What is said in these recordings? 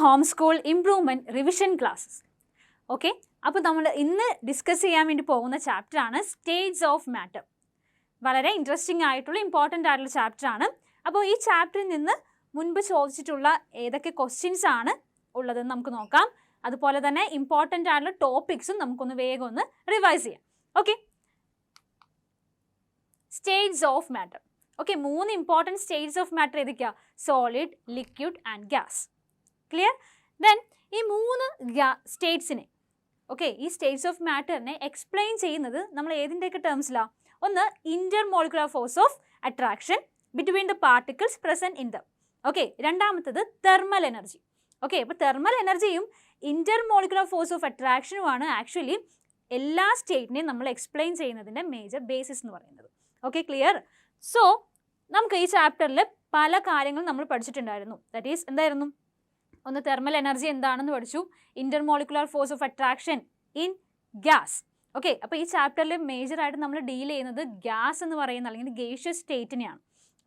HomeSkul Improvement Revision Classes. Okay, അപ്പോൾ നമ്മൾ ഇന്ന് ഡിസ്കസ് ചെയ്യാൻ വേണ്ടി പോകുന്ന ചാപ്റ്റർ ആണ് സ്റ്റേറ്റ്സ് ഓഫ് മാറ്റർ. വളരെ ഇൻട്രസ്റ്റിംഗ് ആയിട്ടുള്ള ഇമ്പോർട്ടൻ്റ് ആയിട്ടുള്ള ചാപ്റ്റർ ആണ്. അപ്പോൾ ഈ ചാപ്റ്ററിൽ നിന്ന് മുൻപ് ചോദിച്ചിട്ടുള്ള ഏതൊക്കെ ക്വസ്റ്റ്യൻസ് ആണ് ഉള്ളതെന്ന് നമുക്ക് നോക്കാം. അതുപോലെ തന്നെ ഇമ്പോർട്ടൻ്റ് ആയിട്ടുള്ള ടോപ്പിക്സും നമുക്കൊന്ന് വേഗം ഒന്ന് റിവൈസ് ചെയ്യാം. Okay, states of matter. Okay, 3 important states of matter ഏതൊക്കെയാണ്? Solid, liquid and gas. Clear? Then ഈ 3 സ്റ്റേറ്റ്സിനെ, ഓക്കെ, ഈ സ്റ്റേറ്റ്സ് ഓഫ് മാറ്ററിനെ എക്സ്പ്ലെയിൻ ചെയ്യുന്നത് നമ്മൾ ഏതിൻ്റെയൊക്കെ ടേംസിലാണ്? ഒന്ന്, intermolecular force of attraction between the particles present in them. Okay, രണ്ടാമത്തത് തെർമൽ എനർജി. ഓക്കെ, അപ്പോൾ തെർമൽ എനർജിയും ഇന്റർമോളിക്കുലർ ഫോഴ്സ് ഓഫ് അട്രാക്ഷനുമാണ് ആക്ച്വലി എല്ലാ സ്റ്റേറ്റിനെയും നമ്മൾ എക്സ്പ്ലെയിൻ ചെയ്യുന്നതിൻ്റെ മേജർ ബേസിസ് എന്ന് പറയുന്നത്. Okay, clear? സോ നമുക്ക് ഈ ചാപ്റ്ററിൽ പല കാര്യങ്ങളും നമ്മൾ പഠിച്ചിട്ടുണ്ടായിരുന്നു. ദാറ്റ് ഈസ് എന്തായിരുന്നു? ഒന്ന്, തെർമൽ എനർജി എന്താണെന്ന് പഠിച്ചു, intermolecular force of attraction in gas. Okay, അപ്പോൾ ഈ ചാപ്റ്ററിൽ മേജറായിട്ട് നമ്മൾ ഡീൽ ചെയ്യുന്നത് ഗ്യാസ് എന്ന് പറയുന്ന അല്ലെങ്കിൽ ഗേഷ്യസ് സ്റ്റേറ്റിനെയാണ്.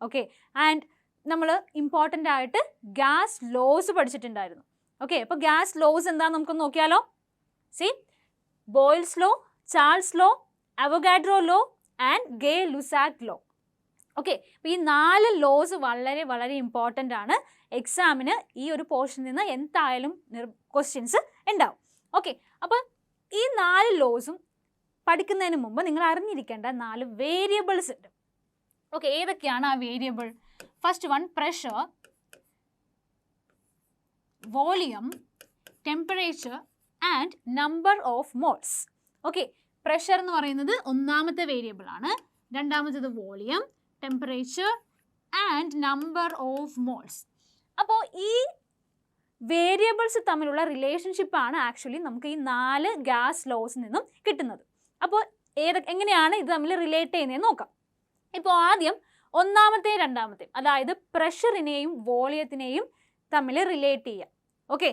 ഓക്കെ, ആൻഡ് നമ്മൾ ഇമ്പോർട്ടൻ്റ് ആയിട്ട് ഗ്യാസ് ലോസ് പഠിച്ചിട്ടുണ്ടായിരുന്നു. ഓക്കെ, അപ്പോൾ ഗ്യാസ് ലോസ് എന്താണെന്ന് നമുക്കൊന്ന് നോക്കിയാലോ. See, Boyle's law, Charles law, Avogadro law and Gay Lussac law. Okay, അപ്പോൾ ഈ 4 ലോസ് വളരെ വളരെ ഇമ്പോർട്ടൻ്റ് ആണ്. എക്സാമിന് ഈ ഒരു പോർഷനിൽ നിന്ന് എന്തായാലും ക്വസ്റ്റ്യൻസ് ഉണ്ടാവും. ഓക്കെ, അപ്പോൾ ഈ 4 ലോസും പഠിക്കുന്നതിന് മുമ്പ് നിങ്ങൾ അറിഞ്ഞിരിക്കേണ്ട 4 വേരിയബിൾസ് ഉണ്ട്. ഓക്കെ, ഏതൊക്കെയാണ് ആ variable? First one, pressure, volume, temperature and number of moles. Okay, pressure എന്ന് പറയുന്നത് ഒന്നാമത്തെ വേരിയബിൾ ആണ്. രണ്ടാമത്തത് volume, temperature and number of moles. അപ്പോൾ ഈ വേരിയബിൾസ് തമ്മിലുള്ള റിലേഷൻഷിപ്പാണ് ആക്ച്വലി നമുക്ക് ഈ 4 ഗ്യാസ് ലോസിൽ നിന്നും കിട്ടുന്നത്. അപ്പോൾ എങ്ങനെയാണ് ഇത് തമ്മിൽ റിലേറ്റ് ചെയ്യുന്നതെന്ന് നോക്കാം. ഇപ്പോൾ ആദ്യം ഒന്നാമത്തെയും രണ്ടാമത്തെയും, അതായത് പ്രഷറിനെയും വോളിയത്തിനെയും തമ്മിൽ റിലേറ്റ് ചെയ്യാം. ഓക്കെ,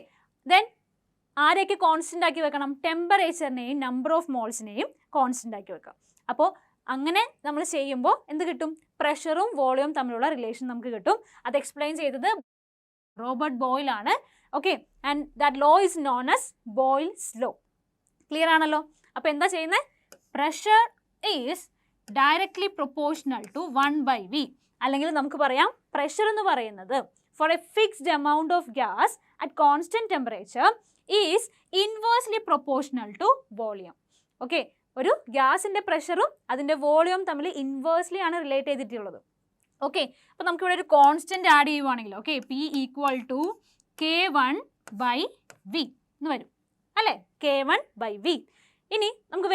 ദെൻ ആരെയൊക്കെ കോൺസ്റ്റൻ്റ് ആക്കി വെക്കണം? ടെമ്പറേച്ചറിനെയും നമ്പർ ഓഫ് മോൾസിനെയും കോൺസ്റ്റൻ്റ് ആക്കി വെക്കാം. അപ്പോൾ അങ്ങനെ നമ്മൾ ചെയ്യുമ്പോൾ എന്ത് കിട്ടും? പ്രഷറും വോളിയവും തമ്മിലുള്ള റിലേഷൻ നമുക്ക് കിട്ടും. അത് എക്സ്പ്ലെയിൻ ചെയ്തത് റോബർട്ട് ബോയിൽ ആണ്. Okay, and that law is known as Boyle's law. Clear ആണല്ലോ? അപ്പോൾ എന്താ ചെയ്യുന്നത്? Pressure is directly proportional to 1/v. അല്ലെങ്കിൽ നമുക്ക് പറയാം പ്രഷർ എന്ന് പറയുന്നത് for a fixed amount of gas at constant temperature is inversely proportional to volume. Okay, ഒരു ഗ്യാസിൻ്റെ പ്രഷറും അതിൻ്റെ വോളിയം തമ്മിൽ ഇൻവേഴ്സ്ലി ആണ് റിലേറ്റ് ചെയ്തിട്ടുള്ളത്. ഓക്കെ, അപ്പോൾ നമുക്കിവിടെ ഒരു കോൺസ്റ്റൻറ്റ് ആഡ് ചെയ്യുവാണെങ്കിൽ, ഓക്കെ, P = K1/V എന്ന് വരും അല്ലേ? K1/V. ഇനി നമുക്ക്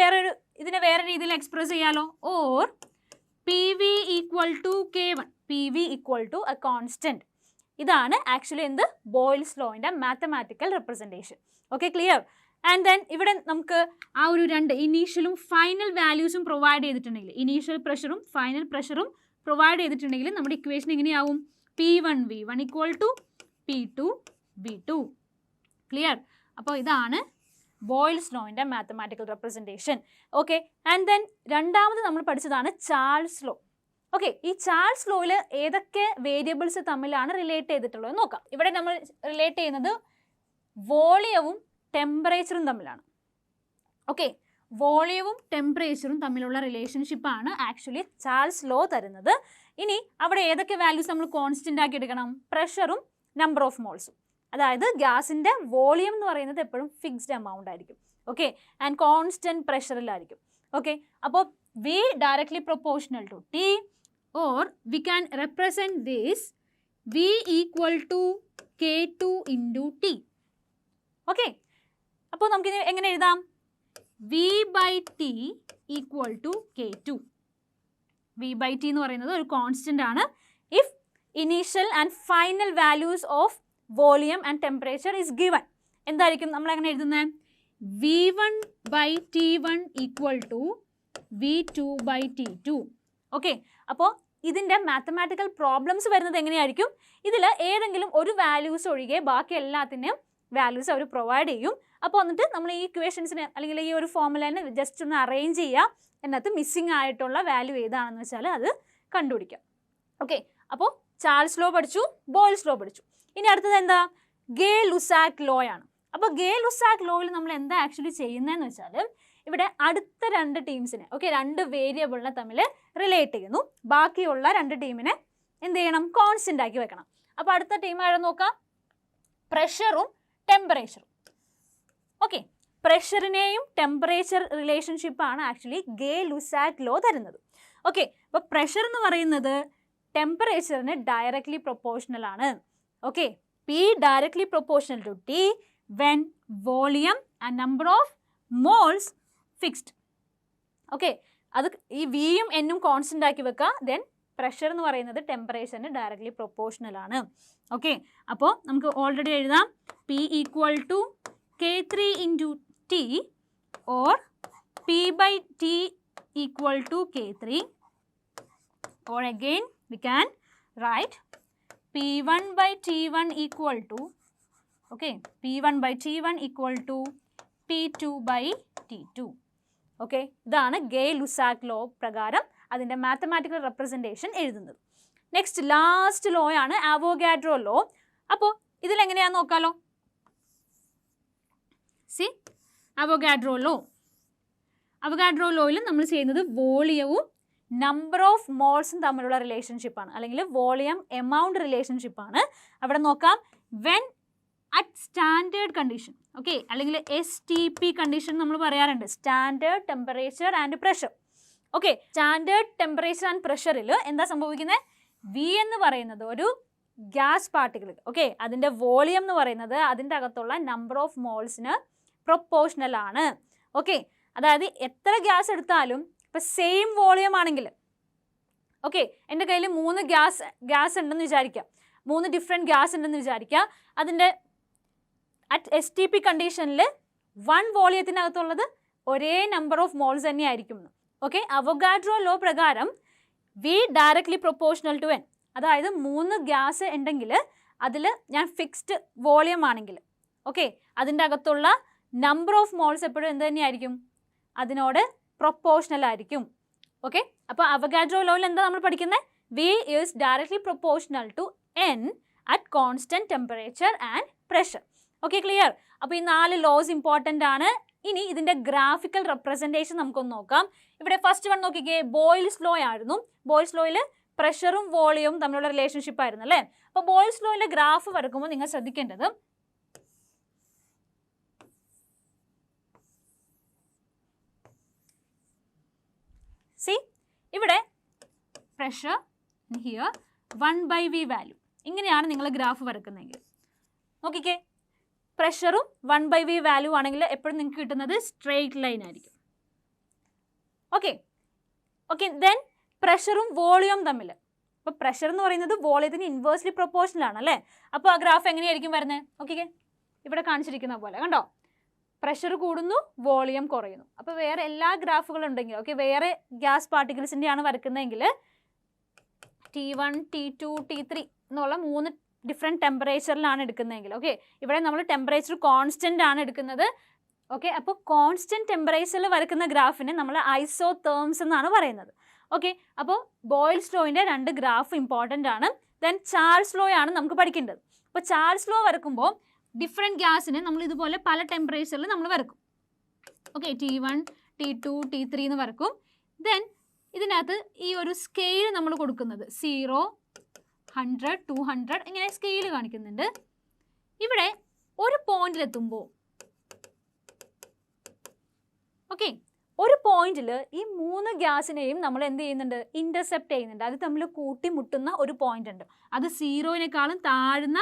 ഇതിനെ വേറെ രീതിയിൽ എക്സ്പ്രസ് ചെയ്യാലോ. Or PV = K1, PV = a constant. ഇതാണ് ആക്ച്വലി എന്ത്? ബോയിൽസ് ലോയിൻ്റെ mathematical representation. Okay, clear? And then ഇവിടെ നമുക്ക് ആ ഒരു 2 ഇനീഷ്യലും ഫൈനൽ വാല്യൂസും പ്രൊവൈഡ് ചെയ്തിട്ടുണ്ടെങ്കിൽ, ഇനീഷ്യൽ പ്രഷറും ഫൈനൽ പ്രഷറും പ്രൊവൈഡ് ചെയ്തിട്ടുണ്ടെങ്കിൽ നമ്മുടെ ഇക്വേഷൻ എങ്ങനെയാവും? P1V1 = P2V2. ക്ലിയർ? അപ്പോൾ ഇതാണ് ബോയിൽസ് ലോയിൻ്റെ mathematical representation. Okay, and then രണ്ടാമത് നമ്മൾ പഠിച്ചതാണ് ചാൾസ് ലോ. ഓക്കെ, ഈ ചാൾസ് ലോയിൽ ഏതൊക്കെ വേരിയബിൾസ് തമ്മിലാണ് റിലേറ്റ് ചെയ്തിട്ടുള്ളത് നോക്കാം. ഇവിടെ നമ്മൾ റിലേറ്റ് ചെയ്യുന്നത് വോളിയവും ടെമ്പറേച്ചറും തമ്മിലാണ്. ഓക്കെ, വോളിയവും ടെമ്പറേച്ചറും തമ്മിലുള്ള റിലേഷൻഷിപ്പാണ് ആക്ച്വലി ചാൾസ് ലോ തരുന്നത്. ഇനി അവിടെ ഏതൊക്കെ വാല്യൂസ് നമ്മൾ കോൺസ്റ്റൻ്റ് ആക്കി എടുക്കണം? പ്രഷറും നമ്പർ ഓഫ് മോൾസും. അതായത് ഗ്യാസിൻ്റെ വോളിയം എന്ന് പറയുന്നത് എപ്പോഴും ഫിക്സ്ഡ് എമൗണ്ട് ആയിരിക്കും. ഓക്കെ, ആൻഡ് കോൺസ്റ്റൻറ്റ് പ്രഷറിലായിരിക്കും. ഓക്കെ, അപ്പോൾ V directly proportional to T, or we can represent this V = K2 × T. Okay, അപ്പോൾ നമുക്കിത് എങ്ങനെ എഴുതാം? V/T = K2. V/T എന്ന് പറയുന്നത് ഒരു കോൺസ്റ്റൻ്റ് ആണ്. If initial and final values of volume and temperature is given, എന്തായിരിക്കും നമ്മൾ എങ്ങനെ എഴുതുന്നത്? V1/T1 = V2/T2. ഓക്കെ, അപ്പോൾ ഇതിൻ്റെ മാത്തമാറ്റിക്കൽ പ്രോബ്ലംസ് വരുന്നത് എങ്ങനെയായിരിക്കും? ഇതിൽ ഏതെങ്കിലും ഒരു വാല്യൂസ് ഒഴികെ ബാക്കി എല്ലാത്തിൻ്റെയും വാല്യൂസ് അവർ പ്രൊവൈഡ് ചെയ്യും. അപ്പോൾ എന്നിട്ട് നമ്മൾ ഈ ഇക്വേഷൻസിനെ അല്ലെങ്കിൽ ഈ ഒരു ഫോർമുലേനെ ജസ്റ്റ് ഒന്ന് അറേഞ്ച് ചെയ്യുക. അതിനകത്ത് മിസ്സിംഗ് ആയിട്ടുള്ള വാല്യൂ ഏതാണെന്ന് വെച്ചാൽ അത് കണ്ടുപിടിക്കാം. ഓക്കെ, അപ്പോൾ ചാൾസ് ലോ പഠിച്ചു, ബോയിൽസ് ലോ പഠിച്ചു. ഇനി അടുത്തത് എന്താ? ഗേ-ലുസാക്ക് ലോ ആണ്. അപ്പോൾ ഗേ-ലുസാക്ക് ലോയിൽ നമ്മൾ എന്താ ആക്ച്വലി ചെയ്യുന്നതെന്ന് വെച്ചാൽ ഇവിടെ അടുത്ത രണ്ട് ടീംസിനെ രണ്ട് വേരിയബിളിനെ തമ്മിൽ റിലേറ്റ് ചെയ്യുന്നു. ബാക്കിയുള്ള രണ്ട് ടീമിനെ എന്ത് ചെയ്യണം? കോൺസ്റ്റന്റ് ആക്കി വെക്കണം. അപ്പോൾ അടുത്ത ടീം ആയിരുന്നു നോക്കാം, പ്രഷറും ടെമ്പറേച്ചറും. ഓക്കെ, പ്രഷറിനെയും ടെമ്പറേച്ചർ റിലേഷൻഷിപ്പാണ് ആക്ച്വലി ഗേ-ലുസാക്ക് ലോ തരുന്നത്. ഓക്കെ, അപ്പോൾ പ്രഷർ എന്ന് പറയുന്നത് ടെമ്പറേച്ചറിന് ഡയറക്ട്ലി പ്രൊപ്പോർഷണൽ ആണ്. Okay, P directly proportional to T when volume and number of moles fixed. Okay, അത് ഈ വിയും എന്നും കോൺസ്റ്റന്റ് ആക്കി വെക്കുക. ദെൻ പ്രഷർ എന്ന് പറയുന്നത് ടെമ്പറേച്ചറിന് ഡയറക്ട്ലി പ്രൊപ്പോർഷണൽ ആണ്. ഓക്കെ, അപ്പോൾ നമുക്ക് ഓൾറെഡി എഴുതാം P equal to K3 into T or P by T equal to K3, or again we can write P1 by T1 equal to P1 by T1 equal to P2 by T2. Okay, ഇതാണ് ഗേ-ലുസാക്ക് law പ്രകാരം അതിൻ്റെ mathematical representation എഴുതുന്നത്. Next last law ആണ് Avogadro law. അപ്പോൾ ഇതിലെങ്ങനെയാണെന്ന് നോക്കാമല്ലോ. C Avogadro ലോയിൽ നമ്മൾ ചെയ്യുന്നത് വോളിയവും number of മോൾസും തമ്മിലുള്ള റിലേഷൻഷിപ്പാണ്, അല്ലെങ്കിൽ വോളിയം എമൗണ്ട് റിലേഷൻഷിപ്പാണ്. അവിടെ നോക്കാം, when at standard condition, okay, അല്ലെങ്കിൽ STP കണ്ടീഷൻ നമ്മൾ പറയാറുണ്ട്, standard temperature and pressure. Okay, standard temperature and പ്രഷറിൽ എന്താ സംഭവിക്കുന്നത്? V എന്ന് പറയുന്നത് ഒരു ഗ്യാസ് പാർട്ടിക്കിൾ, ഓക്കെ, അതിൻ്റെ വോളിയം എന്ന് പറയുന്നത് അതിൻ്റെ അകത്തുള്ള നമ്പർ ഓഫ് മോൾസിന് പ്രൊപ്പോർഷണൽ ആണ്. ഓക്കെ, അതായത് എത്ര ഗ്യാസ് എടുത്താലും ഇപ്പോൾ സെയിം വോളിയം ആണെങ്കിൽ, ഓക്കെ, എൻ്റെ കയ്യിൽ 3 ഗ്യാസ് ഉണ്ടെന്ന് വിചാരിക്കാം, 3 ഡിഫറെൻറ്റ് ഗ്യാസ് ഉണ്ടെന്ന് വിചാരിക്കുക. അതിൻ്റെ അറ്റ് STP കണ്ടീഷനിൽ 1 വോളിയത്തിനകത്തുള്ളത് ഒരേ നമ്പർ ഓഫ് മോൾസ് തന്നെ ആയിരിക്കും. ഓക്കെ, അവോഗാഡ്രോ ലോ പ്രകാരം V directly proportional to N, അതായത് 3 ഗ്യാസ് ഉണ്ടെങ്കിൽ അതിൽ ഞാൻ ഫിക്സ്ഡ് വോളിയം ആണെങ്കിൽ, ഓക്കെ, അതിൻ്റെ അകത്തുള്ള നമ്പർ ഓഫ് മോൾസ് എപ്പോഴും എന്ത് തന്നെയായിരിക്കും? അതിനോട് പ്രൊപ്പോർഷണൽ ആയിരിക്കും. ഓക്കെ, അപ്പോൾ അവോഗാഡ്രോ ലോയിൽ എന്താ നമ്മൾ പഠിക്കുന്നത്? V is directly proportional to N at constant temperature and pressure. Okay, clear? അപ്പോൾ ഈ 4 ലോസ് ഇമ്പോർട്ടൻ്റ് ആണ്. ഇനി ഇതിൻ്റെ ഗ്രാഫിക്കൽ റെപ്രസെൻറ്റേഷൻ നമുക്കൊന്ന് നോക്കാം. ഇവിടെ ഫസ്റ്റ് വൺ നോക്കിക്കേ, ബോയിൽസ് ലോ ആയിരുന്നു. ബോയിൽസ് ലോയിൽ പ്രഷറും വോളിയവും തമ്മിലുള്ള റിലേഷൻഷിപ്പ് ആയിരുന്നു അല്ലേ? അപ്പോൾ ബോയിൽസ് ലോയിലെ ഗ്രാഫ് വരക്കുമ്പോൾ നിങ്ങൾ ശ്രദ്ധിക്കേണ്ടത്, സി ഇവിടെ പ്രഷർ ഹിയർ 1/V വാല്യൂ, ഇങ്ങനെയാണ് നിങ്ങൾ ഗ്രാഫ് വരക്കുന്നതെങ്കിൽ നോക്കിക്കേ, പ്രഷറും 1/V വാല്യൂ ആണെങ്കിൽ എപ്പോഴും നിങ്ങൾക്ക് കിട്ടുന്നത് സ്ട്രെയിറ്റ് ലൈൻ ആയിരിക്കും. ഓക്കെ, ദെൻ പ്രഷറും വോളിയം തമ്മിൽ, അപ്പോൾ പ്രഷർ എന്ന് പറയുന്നത് വോളിയത്തിന് ഇൻവേഴ്സ്ലി പ്രൊപ്പോർഷണൽ ആണ് അല്ലേ? അപ്പോൾ ആ ഗ്രാഫ് എങ്ങനെയായിരിക്കും വരുന്നത്? നോക്കിക്കേ, ഇവിടെ കാണിച്ചിരിക്കുന്ന പോലെ കണ്ടോ, പ്രഷർ കൂടുന്നു, വോളിയം കുറയുന്നു. അപ്പോൾ വേറെ എല്ലാ ഗ്രാഫുകളും ഉണ്ടെങ്കിൽ, ഓക്കെ, വേറെ ഗ്യാസ് പാർട്ടിക്കിൾസിൻ്റെയാണ് വരക്കുന്നതെങ്കിൽ T1, T2, T3 എന്നുള്ള 3 ഡിഫറെൻറ്റ് ടെമ്പറേച്ചറിലാണ് എടുക്കുന്നതെങ്കിൽ, ഓക്കെ, ഇവിടെ നമ്മൾ ടെമ്പറേച്ചർ കോൺസ്റ്റൻ്റ് ആണ് എടുക്കുന്നത്. ഓക്കെ, അപ്പോൾ കോൺസ്റ്റൻറ്റ് ടെമ്പറേച്ചറിൽ വരക്കുന്ന ഗ്രാഫിനെ നമ്മൾ ഐസോതേർംസ് എന്നാണ് പറയുന്നത്. ഓക്കെ, അപ്പോൾ ബോയിൽസ് ലോയിൻ്റെ 2 ഗ്രാഫ് ഇമ്പോർട്ടൻ്റ് ആണ്. ദെൻ ചാൾസ് ലോ ആണ് നമുക്ക് പഠിക്കേണ്ടത്. അപ്പോൾ ചാൾസ് ലോ വരക്കുമ്പോൾ ഡിഫറെൻറ്റ് ഗ്യാസിനെ നമ്മൾ ഇതുപോലെ പല ടെമ്പറേച്ചറിൽ നമ്മൾ വരക്കും. ഓക്കെ, T1, T2, T3 എന്ന് വരക്കും. ദെൻ ഇതിനകത്ത് ഈ ഒരു സ്കെയിൽ നമ്മൾ കൊടുക്കുന്നത് 0, 100, 200 ഇങ്ങനെ സ്കെയിൽ കാണിക്കുന്നുണ്ട്. ഇവിടെ ഒരു പോയിന്റിലെത്തുമ്പോൾ, ഓക്കെ, ഒരു പോയിന്റിൽ ഈ 3 ഗ്യാസിനെയും നമ്മൾ എന്ത് ചെയ്യുന്നുണ്ട്? ഇൻ്റർസെപ്റ്റ് ചെയ്യുന്നുണ്ട്. അത് തമ്മിൽ കൂട്ടിമുട്ടുന്ന ഒരു പോയിന്റ് ഉണ്ട്. അത് 0-നേക്കാളും താഴ്ന്ന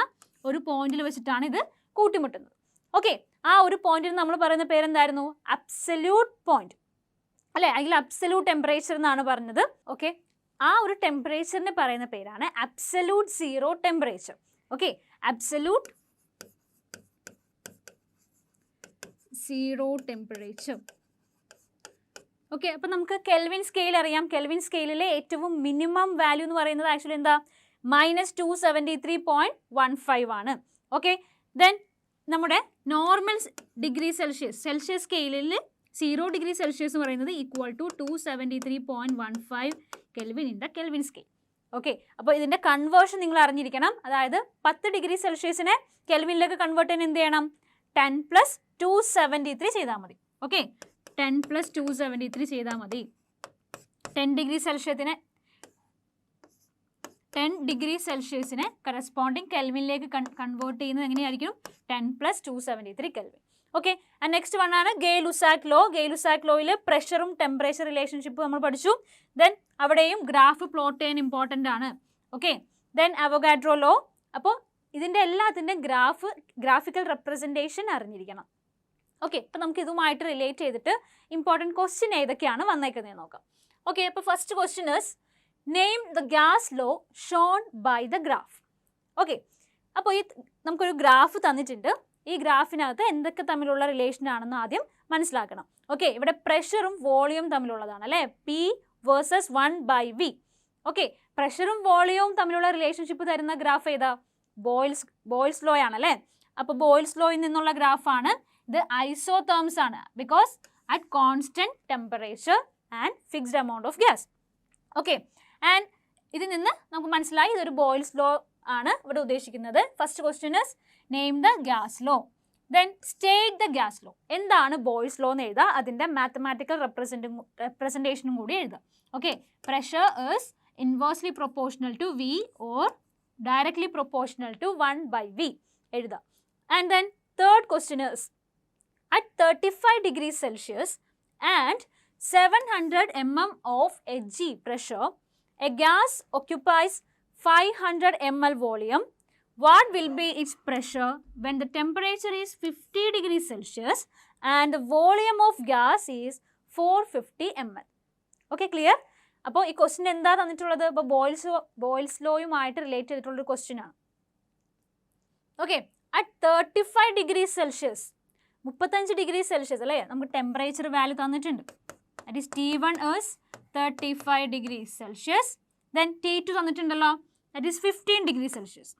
ഒരു പോയിന്റിൽ വെച്ചിട്ടാണ് ഇത് കൂട്ടിമുട്ടുന്നത്. ഓക്കെ, ആ ഒരു പോയിന്റിന് നമ്മൾ പറയുന്ന പേരെന്തായിരുന്നു? അബ്സല്യൂട്ട് പോയിന്റ് അല്ലേ? അല്ലെങ്കിൽ അബ്സല്യൂട്ട് ടെമ്പറേച്ചർ എന്നാണ് പറഞ്ഞത്. ഓക്കെ, ആ ഒരു ടെമ്പറേച്ചറിന് പറയുന്ന പേരാണ് absolute zero temperature. Okay, absolute zero temperature. Okay, അപ്പം നമുക്ക് കെൽവിൻ സ്കെയിൽ അറിയാം. കെൽവിൻ സ്കെയിലിലെ ഏറ്റവും മിനിമം വാല്യൂ എന്ന് പറയുന്നത് ആക്ച്വലി എന്താ? -273.15 ആണ്. ഓക്കെ, ദെൻ നമ്മുടെ നോർമൽ ഡിഗ്രി സെൽഷ്യസ് സ്കെയിലിൽ 0 ഡിഗ്രി സെൽഷ്യസ് എന്ന് പറയുന്നത് equal to 273.15 Kelvin in the Kelvin scale. Okay, അപ്പോൾ ഇതിൻ്റെ കൺവേർഷൻ നിങ്ങൾ അറിഞ്ഞിരിക്കണം. അതായത് 10 ഡിഗ്രി സെൽഷ്യസിനെ കെൽവിനിലേക്ക് കൺവേർട്ട് ചെയ്യാൻ എന്ത് ചെയ്യണം? 10 + 273 ചെയ്താൽ മതി. ഓക്കെ, 10 + 273 ചെയ്താൽ മതി. 10 ഡിഗ്രി സെൽഷ്യസിനെ കറസ്പോണ്ടിങ് കെൽവിനിലേക്ക് കൺവേർട്ട് ചെയ്യുന്നത് എങ്ങനെയായിരിക്കും? 10 + 273 kelvin. Okay, and next one ആണ് ഗേ-ലുസാക്ക് ലോ. ഗേ-ലുസാക്ക് ലോയിൽ പ്രഷറും ടെമ്പറേച്ചർ റിലേഷൻഷിപ്പ് നമ്മൾ പഠിച്ചു. ദെൻ അവിടെയും ഗ്രാഫ് പ്ലോട്ട് ചെയ്യാൻ ഇമ്പോർട്ടൻ്റ് ആണ്. Okay, then Avogadro law. അപ്പോൾ ഇതിൻ്റെ എല്ലാത്തിൻ്റെ ഗ്രാഫിക്കൽ റെപ്രസെൻറ്റേഷൻ അറിഞ്ഞിരിക്കണം. ഓക്കെ, അപ്പോൾ നമുക്ക് ഇതുമായിട്ട് റിലേറ്റ് ചെയ്തിട്ട് ഇമ്പോർട്ടൻറ്റ് ക്വസ്റ്റ്യൻ ഏതൊക്കെയാണ് വന്നേക്കുന്നത് നോക്കാം. ഓക്കെ, അപ്പോൾ first question is name the gas law shown by the graph. Okay, അപ്പോൾ നമുക്കൊരു ഗ്രാഫ് തന്നിട്ടുണ്ട്. ഈ ഗ്രാഫിനകത്ത് എന്തൊക്കെ തമ്മിലുള്ള റിലേഷൻ ആണെന്ന് ആദ്യം മനസ്സിലാക്കണം. ഓക്കെ, ഇവിടെ പ്രഷറും വോളിയവും തമ്മിലുള്ളതാണ് അല്ലേ? P versus 1/V. ഓക്കെ, പ്രഷറും വോളിയവും തമ്മിലുള്ള റിലേഷൻഷിപ്പ് തരുന്ന ഗ്രാഫ് ഏതാ? ബോയിൽസ് ലോ ആണല്ലേ? അപ്പോൾ ബോയിൽസ് ലോയിൽ നിന്നുള്ള ഗ്രാഫാണ് ഇത്. ഐസോതേർംസ് ആണ്, because at constant temperature and fixed amount of gas. Okay, and ഇതിൽ നിന്ന് നമുക്ക് മനസ്സിലായി ഇതൊരു ബോയിൽസ് ലോ ആണ് ഇവിടെ ഉദ്ദേശിക്കുന്നത്. First question is name the gas law. Then state the gas law. എന്താണ് ബോയിൽസ് ലോ എന്ന് എഴുതുക, അതിൻ്റെ മാത്തമാറ്റിക്കൽ റെപ്രസെൻറ്റേഷനും കൂടി എഴുതുക. Okay, pressure is inversely proportional to V or directly proportional to 1/V എഴുതുക. And then third question is at 35 degrees Celsius and 700 mm of Hg pressure, a gas occupies 500 ml volume. What will be its pressure when the temperature is 50 degrees Celsius and the volume of gas is 450 ml? Okay, clear? അപ്പോൾ ഈ question എന്താ തന്നിട്ടുള്ളത്? ഇപ്പോൾ Boyle's ലോയുമായിട്ട് relate ചെയ്തിട്ടുള്ളൊരു question ആണ്. Okay, at 35 degrees Celsius 35 degree Celsius അല്ലേ? നമുക്ക് ടെമ്പറേച്ചർ വാല്യൂ തന്നിട്ടുണ്ട്. That is T1 is 35 degree Celsius. Then T2 തന്നിട്ടുണ്ടല്ലോ, that is 15 degree Celsius.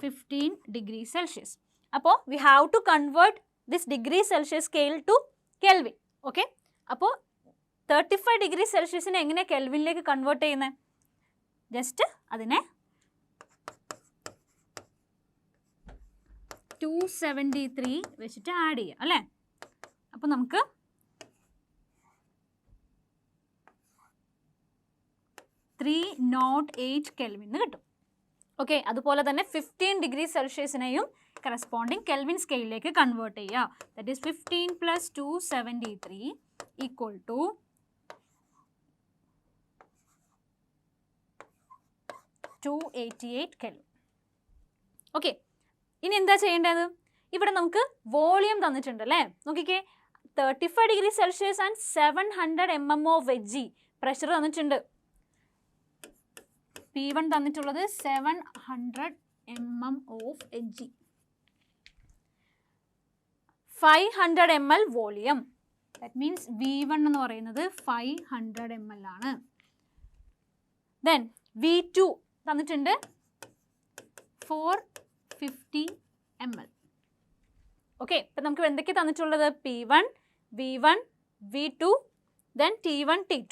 15 degree Celsius. അപ്പോൾ we have to convert this degree Celsius scale to kelvin. Okay, അപ്പോൾ 35 degree സെൽഷ്യസിനെ എങ്ങനെ കെൽവിനിലേക്ക് convert ചെയ്യുന്നത്? Just അതിനെ 273 വെച്ചിട്ട് ആഡ് ചെയ്യാം അല്ലേ? അപ്പോൾ നമുക്ക് 308 കെൽവിൻ കിട്ടും. ഓക്കെ, അതുപോലെ തന്നെ 15 ഡിഗ്രി സെൽഷ്യസിനെയും കറസ്പോണ്ടിങ് കെൽവിൻ സ്കെയിലിലേക്ക് കൺവേർട്ട് ചെയ്യുക. That is 15 + 273 equal to 288 Kelvin. Okay, ഇനി എന്താ ചെയ്യേണ്ടത്? ഇവിടെ നമുക്ക് വോളിയം തന്നിട്ടുണ്ട് അല്ലേ? നോക്കിക്കേ, 35 degree Celsius and 700 mm of Hg pressure തന്നിട്ടുണ്ട്. P1 തന്നിട്ടുള്ളത് 700 mm of Hg, 500 ml volume. That means V1 എന്ന് പറയുന്നത് 500 ml ആണ്. ദെൻ V2 തന്നിട്ടുണ്ട് 450 ml. ഓക്കെ, ഇപ്പം നമുക്ക് എന്തൊക്കെ തന്നിട്ടുള്ളത്? P1, V1, V2, then T1, T2.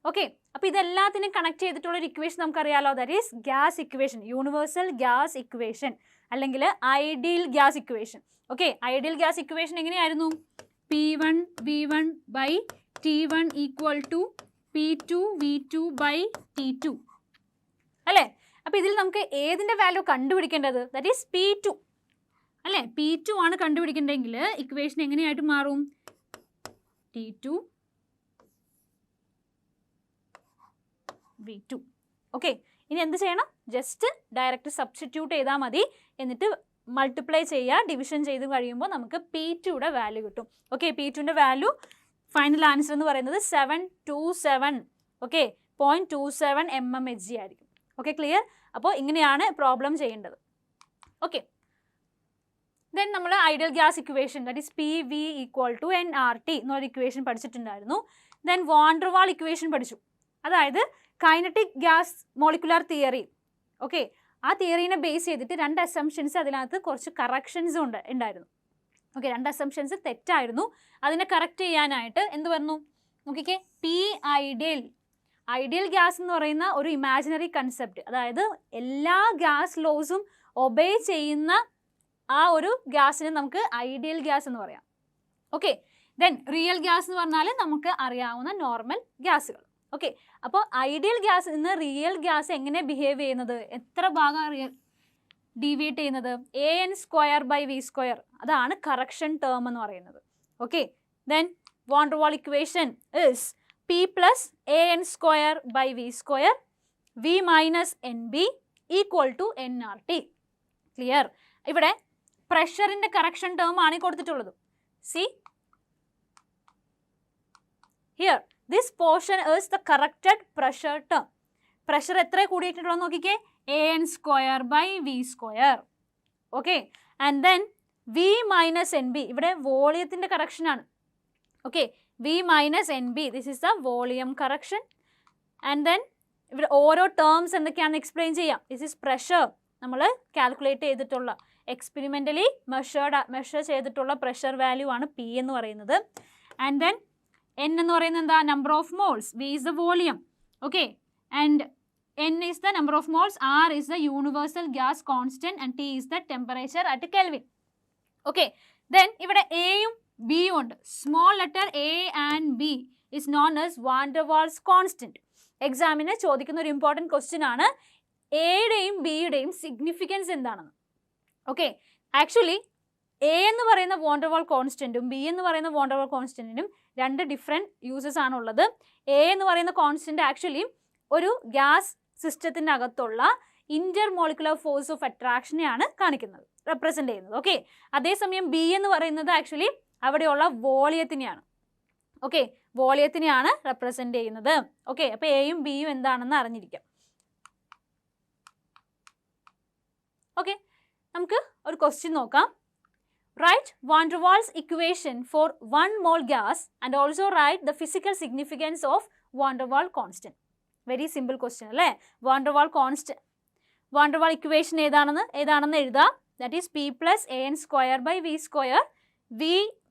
Okay, അപ്പോൾ ഇതെല്ലാത്തിനും കണക്ട് ചെയ്തിട്ടുള്ളൊരു ഇക്വേഷൻ നമുക്കറിയാലോ. That is gas equation, universal gas equation അല്ലെങ്കിൽ ideal gas equation. Okay, ideal gas equation എങ്ങനെയായിരുന്നു? P1 V1 by T1 equal to P2 V2 by T2 അല്ലേ? അപ്പോൾ ഇതിൽ നമുക്ക് ഏതിൻ്റെ വാല്യൂ കണ്ടുപിടിക്കേണ്ടത്? ദാറ്റ് ഈസ് P2 അല്ലേ? P2 ആണ് കണ്ടുപിടിക്കേണ്ടതെങ്കിൽ ഇക്വേഷൻ എങ്ങനെയായിട്ട് മാറും? T2 V2. ഓക്കെ, ഇനി എന്ത് ചെയ്യണം? ജസ്റ്റ് ഡയറക്റ്റ് സബ്സ്റ്റിറ്റ്യൂട്ട് ചെയ്താൽ മതി. എന്നിട്ട് മൾട്ടിപ്ലൈ ചെയ്യുക, ഡിവിഷൻ ചെയ്ത് കഴിയുമ്പോൾ നമുക്ക് P2യുടെ വാല്യൂ കിട്ടും. ഓക്കെ, P2ൻ്റെ വാല്യൂ ഫൈനൽ ആൻസർ എന്ന് പറയുന്നത് 727 ഓക്കെ 0.27 mmHg ആയിരിക്കും. Okay, clear? അപ്പോൾ ഇങ്ങനെയാണ് പ്രോബ്ലം ചെയ്യേണ്ടത്. ഓക്കെ, ദെൻ നമ്മൾ ideal gas equation that is PV equal to nRT എന്നൊരു ഇക്വേഷൻ പഠിച്ചിട്ടുണ്ടായിരുന്നു. Then van der Waal equation പഠിച്ചു. അതായത് kinetic gas molecular theory. Okay, ആ തിയറീനെ ബേസ് ചെയ്തിട്ട് 2 അസംഷൻസ്, അതിനകത്ത് കുറച്ച് കറക്ഷൻസ് ഉണ്ടായിരുന്നു. ഓക്കെ, 2 അസംഷൻസ് തെറ്റായിരുന്നു. അതിനെ കറക്റ്റ് ചെയ്യാനായിട്ട് എന്ത് പറഞ്ഞു നോക്കിക്കേ? P ഐഡിയൽ ഗ്യാസ് എന്ന് പറയുന്ന ഒരു ഇമാജിനറി കൺസെപ്റ്റ്, അതായത് എല്ലാ ഗ്യാസ് ലോസും ഒബേ ചെയ്യുന്ന ആ ഒരു ഗ്യാസിനെ നമുക്ക് ഐഡിയൽ ഗ്യാസ് എന്ന് പറയാം. ഓക്കെ, ദെൻ റിയൽ ഗ്യാസ് എന്ന് പറഞ്ഞാൽ നമുക്ക് അറിയാവുന്ന നോർമൽ ഗ്യാസുകൾ. ഓക്കെ, അപ്പോൾ ഐഡിയൽ ഗ്യാസ് നിന്ന് റിയൽ ഗ്യാസ് എങ്ങനെ ബിഹേവ് ചെയ്യുന്നത്, എത്ര ഭാഗം ഡീവിയേറ്റ് ചെയ്യുന്നത്, an²/v², അതാണ് കറക്ഷൻ ടേം എന്ന് പറയുന്നത്. Okay, then van der Waal equation is P plus an²/v², v minus nb equal to nRT. Clear? ഇവിടെ പ്രഷറിന്റെ കറക്ഷൻ ടേം ആണ് കൊടുത്തിട്ടുള്ളത്. C here, this portion is the corrected pressure term. Pressure എത്ര കൂടിയിട്ടുള്ളൂ നോക്കിക്കേ, an²/v². Okay, and then v minus nb, ഇവിടെ വോളിയത്തിന്റെ correction ആണ്. Okay, v minus nb, this is the volume correction. And then ഇവിടെ ഓരോ terms എന്തൊക്കെയാണെന്ന് explain ചെയ്യാം. This is pressure, നമ്മൾ calculate ചെയ്തിട്ടുള്ള എക്സ്പെരിമെൻ്റലി മെഷർ ചെയ്തിട്ടുള്ള പ്രഷർ വാല്യൂ ആണ് പി എന്ന് പറയുന്നത്. ആൻഡ് ദെൻ എൻ എന്ന് പറയുന്നത് എന്താ, number of moles, V is the volume. Okay, and N is the number of moles, R is the universal gas constant, and T is the temperature at Kelvin. Okay, then ഇവിടെ എയും ബിയും ഉണ്ട്. Small letter A and B is known as van der walls constant. എക്സാമിന് ചോദിക്കുന്ന ഒരു important question ആണ്, എയുടെയും ബിയുടെയും significance എന്താണെന്ന്. ഓക്കെ, ആക്ച്വലി എ എന്ന് പറയുന്ന വാൻ ഡെർ വാൾ കോൺസ്റ്റന്റും ബി എന്ന് പറയുന്ന വാൻ ഡെർ വാൾ കോൺസ്റ്റന്റിനും രണ്ട് ഡിഫറെൻറ്റ് യൂസസ് ആണുള്ളത്. എ എന്ന് പറയുന്ന കോൺസ്റ്റന്റ് ആക്ച്വലി ഒരു ഗ്യാസ് സിസ്റ്റത്തിൻ്റെ അകത്തുള്ള ഇന്റർ മോളിക്കുലർ ഫോഴ്സ് ഓഫ് അട്രാക്ഷനെയാണ് കാണിക്കുന്നത്, റെപ്രസെൻ്റ് ചെയ്യുന്നത്. ഓക്കെ, അതേസമയം ബി എന്ന് പറയുന്നത് ആക്ച്വലി അവിടെയുള്ള വോളിയത്തിനെയാണ്. ഓക്കെ, വോളിയത്തിനെയാണ് റെപ്രസെൻ്റ് ചെയ്യുന്നത്. ഓക്കെ, അപ്പോൾ എയും ബിയും എന്താണെന്ന് അറിഞ്ഞിരിക്കാം. ഓക്കെ, നമുക്ക് ഒരു ക്വസ്റ്റ്യൻ നോക്കാം. Write van der Waals equation for 1 mole gas and also write the physical significance of van der Waal constant. Very simple question അല്ലേ? Van der Waal van der Waal equation ഏതാണെന്ന് എഴുതാം. That is P plus an²/v², v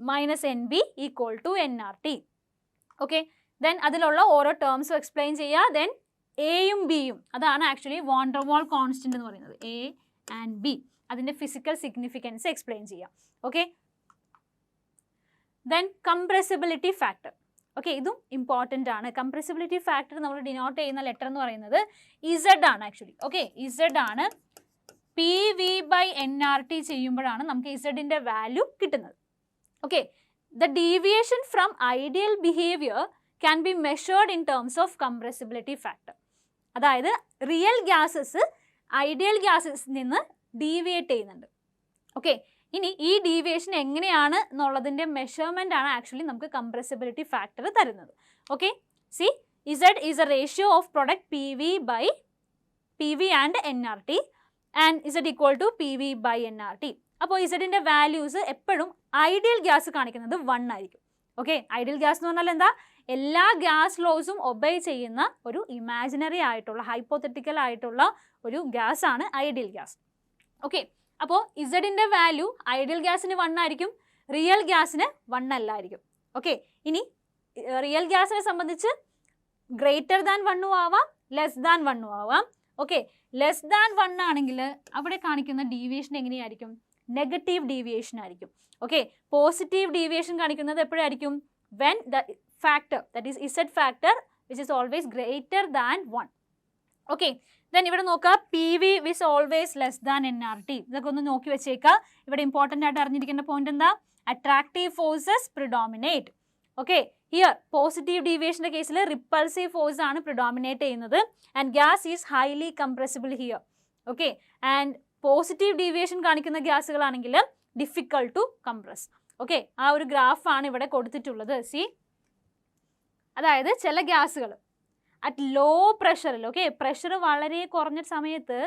minus nb equal to nRT. Okay, then അതിലുള്ള ഓരോ ടേംസും explain ചെയ്യുക. Then എയും ബിയും അതാണ് actually van der Waal constant എന്ന് പറയുന്നത്. എ ആൻഡ് ബി, അതിൻ്റെ ഫിസിക്കൽ സിഗ്നിഫിക്കൻസ് എക്സ്പ്ലെയിൻ ചെയ്യാം. Okay, then compressibility factor. Okay, ഇതും ഇമ്പോർട്ടൻ്റ് ആണ്. കംപ്രസിബിലിറ്റി ഫാക്ടർ നമ്മൾ ഡിനോട്ട് ചെയ്യുന്ന ലെറ്റർ എന്ന് പറയുന്നത് ഇസഡ് ആണ് ആക്ച്വലി. ഓക്കെ, ഇസഡ് ആണ്. PV/nRT ചെയ്യുമ്പോഴാണ് നമുക്ക് ഇസഡിൻ്റെ വാല്യൂ കിട്ടുന്നത്. Okay, the deviation from ideal behavior can be measured in terms of compressibility factor. അതായത് റിയൽ ഗ്യാസസ് ഐഡിയൽ ഗ്യാസസ് നിന്ന് ഡീവിയേറ്റ് ചെയ്യുന്നുണ്ട്. ഓക്കെ, ഇനി ഈ ഡീവിയേഷൻ എങ്ങനെയാണ് എന്നുള്ളതിൻ്റെ മെഷർമെൻ്റ് ആണ് ആക്ച്വലി നമുക്ക് കംപ്രസിബിലിറ്റി ഫാക്ടർ തരുന്നത്. Okay, see Z is a ratio of product PV and nRT, and Z equal to PV/nRT. അപ്പോൾ ഇസഡിൻ്റെ വാല്യൂസ് എപ്പോഴും ഐഡിയൽ ഗ്യാസ് കാണിക്കുന്നത് 1 ആയിരിക്കും. ഓക്കെ, ഐഡിയൽ ഗ്യാസ് എന്ന് പറഞ്ഞാൽ എന്താ, എല്ലാ ഗ്യാസ് ലോസും ഒബേ ചെയ്യുന്ന ഒരു ഇമാജിനറി ആയിട്ടുള്ള ഹൈപ്പോത്തറ്റിക്കൽ ആയിട്ടുള്ള ഒരു ഗ്യാസ് ആണ് ഐഡിയൽ ഗ്യാസ്. ഓക്കെ, അപ്പോൾ ഇസഡിൻ്റെ വാല്യൂ ഐഡിയൽ ഗ്യാസിന് 1 ആയിരിക്കും, റിയൽ ഗ്യാസിന് 1 അല്ലായിരിക്കും. ഓക്കെ, ഇനി റിയൽ ഗ്യാസിനെ സംബന്ധിച്ച് ഗ്രേറ്റർ ദാൻ 1 ആവാം, ലെസ് ദാൻ 1 ആവാം. ഓക്കെ, ലെസ് ദാൻ 1 ആണെങ്കിൽ അവിടെ കാണിക്കുന്ന ഡീവിയേഷൻ എങ്ങനെയായിരിക്കും, നെഗറ്റീവ് ഡീവിയേഷൻ ആയിരിക്കും. ഓക്കെ, പോസിറ്റീവ് ഡീവിയേഷൻ കാണിക്കുന്നത് എപ്പോഴായിരിക്കും, when the factor that is z factor which is always greater than 1. Okay, then ഇവിടെ നോക്കുക, PV which always less than nRT. ഇതൊക്കെ ഒന്ന് നോക്കി വെച്ചേക്കുക. ഇവിടെ ഇമ്പോർട്ടൻ്റ് ആയിട്ട് അറിഞ്ഞിരിക്കേണ്ട പോയിന്റ് എന്താ, attractive forces predominate. Okay, here positive ഡീവിയേഷൻ്റെ കേസിൽ റിപ്പൾസീവ് ഫോഴ്സ് ആണ് പ്രിഡോമിനേറ്റ് ചെയ്യുന്നത്, and gas is highly compressible here. Okay, and positive deviation കാണിക്കുന്ന ഗ്യാസുകളാണെങ്കിൽ ഡിഫിക്കൾട്ട് ടു കംപ്രസ്. ഓക്കെ, ആ ഒരു ഗ്രാഫാണ് ഇവിടെ കൊടുത്തിട്ടുള്ളത്. സി, അതായത് ചില ഗ്യാസുകൾ അറ്റ് ലോ പ്രഷറിൽ, ഓക്കെ, പ്രഷർ വളരെ കുറഞ്ഞ സമയത്ത്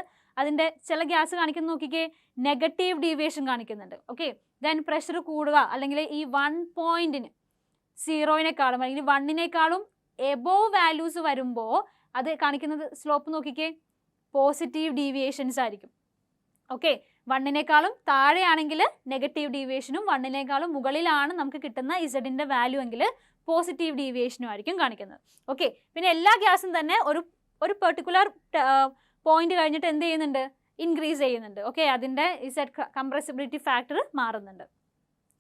അതിൻ്റെ ചില ഗ്യാസ് കാണിക്കുന്ന നോക്കിക്കേ, നെഗറ്റീവ് ഡീവിയേഷൻ കാണിക്കുന്നുണ്ട്. ഓക്കെ, ദെൻ പ്രഷർ കൂടുക അല്ലെങ്കിൽ ഈ 1 പോയിന്റിന് 0-നേക്കാളും അല്ലെങ്കിൽ 1-നേക്കാളും എബോവ് വാല്യൂസ് വരുമ്പോൾ അത് കാണിക്കുന്നത് സ്ലോപ്പ് നോക്കിക്കേ, പോസിറ്റീവ് ഡീവിയേഷൻസ് ആയിരിക്കും. ഓക്കെ, 1-നേക്കാളും താഴെയാണെങ്കിൽ നെഗറ്റീവ് ഡീവിയേഷനും 1-നേക്കാളും മുകളിലാണ് നമുക്ക് കിട്ടുന്ന ഇസഡിൻ്റെ വാല്യൂ എങ്കിൽ പോസിറ്റീവ് ഡീവിയേഷനും ആയിരിക്കും കാണിക്കുന്നത്. ഓക്കെ, പിന്നെ എല്ലാ ഗ്യാസും തന്നെ ഒരു പെർട്ടിക്കുലർ പോയിന്റ് കഴിഞ്ഞിട്ട് എന്ത് ചെയ്യുന്നുണ്ട്, ഇൻക്രീസ് ചെയ്യുന്നുണ്ട്. ഓക്കെ, അതിൻ്റെ കംപ്രസിബിലിറ്റി ഫാക്ടർ മാറുന്നുണ്ട്.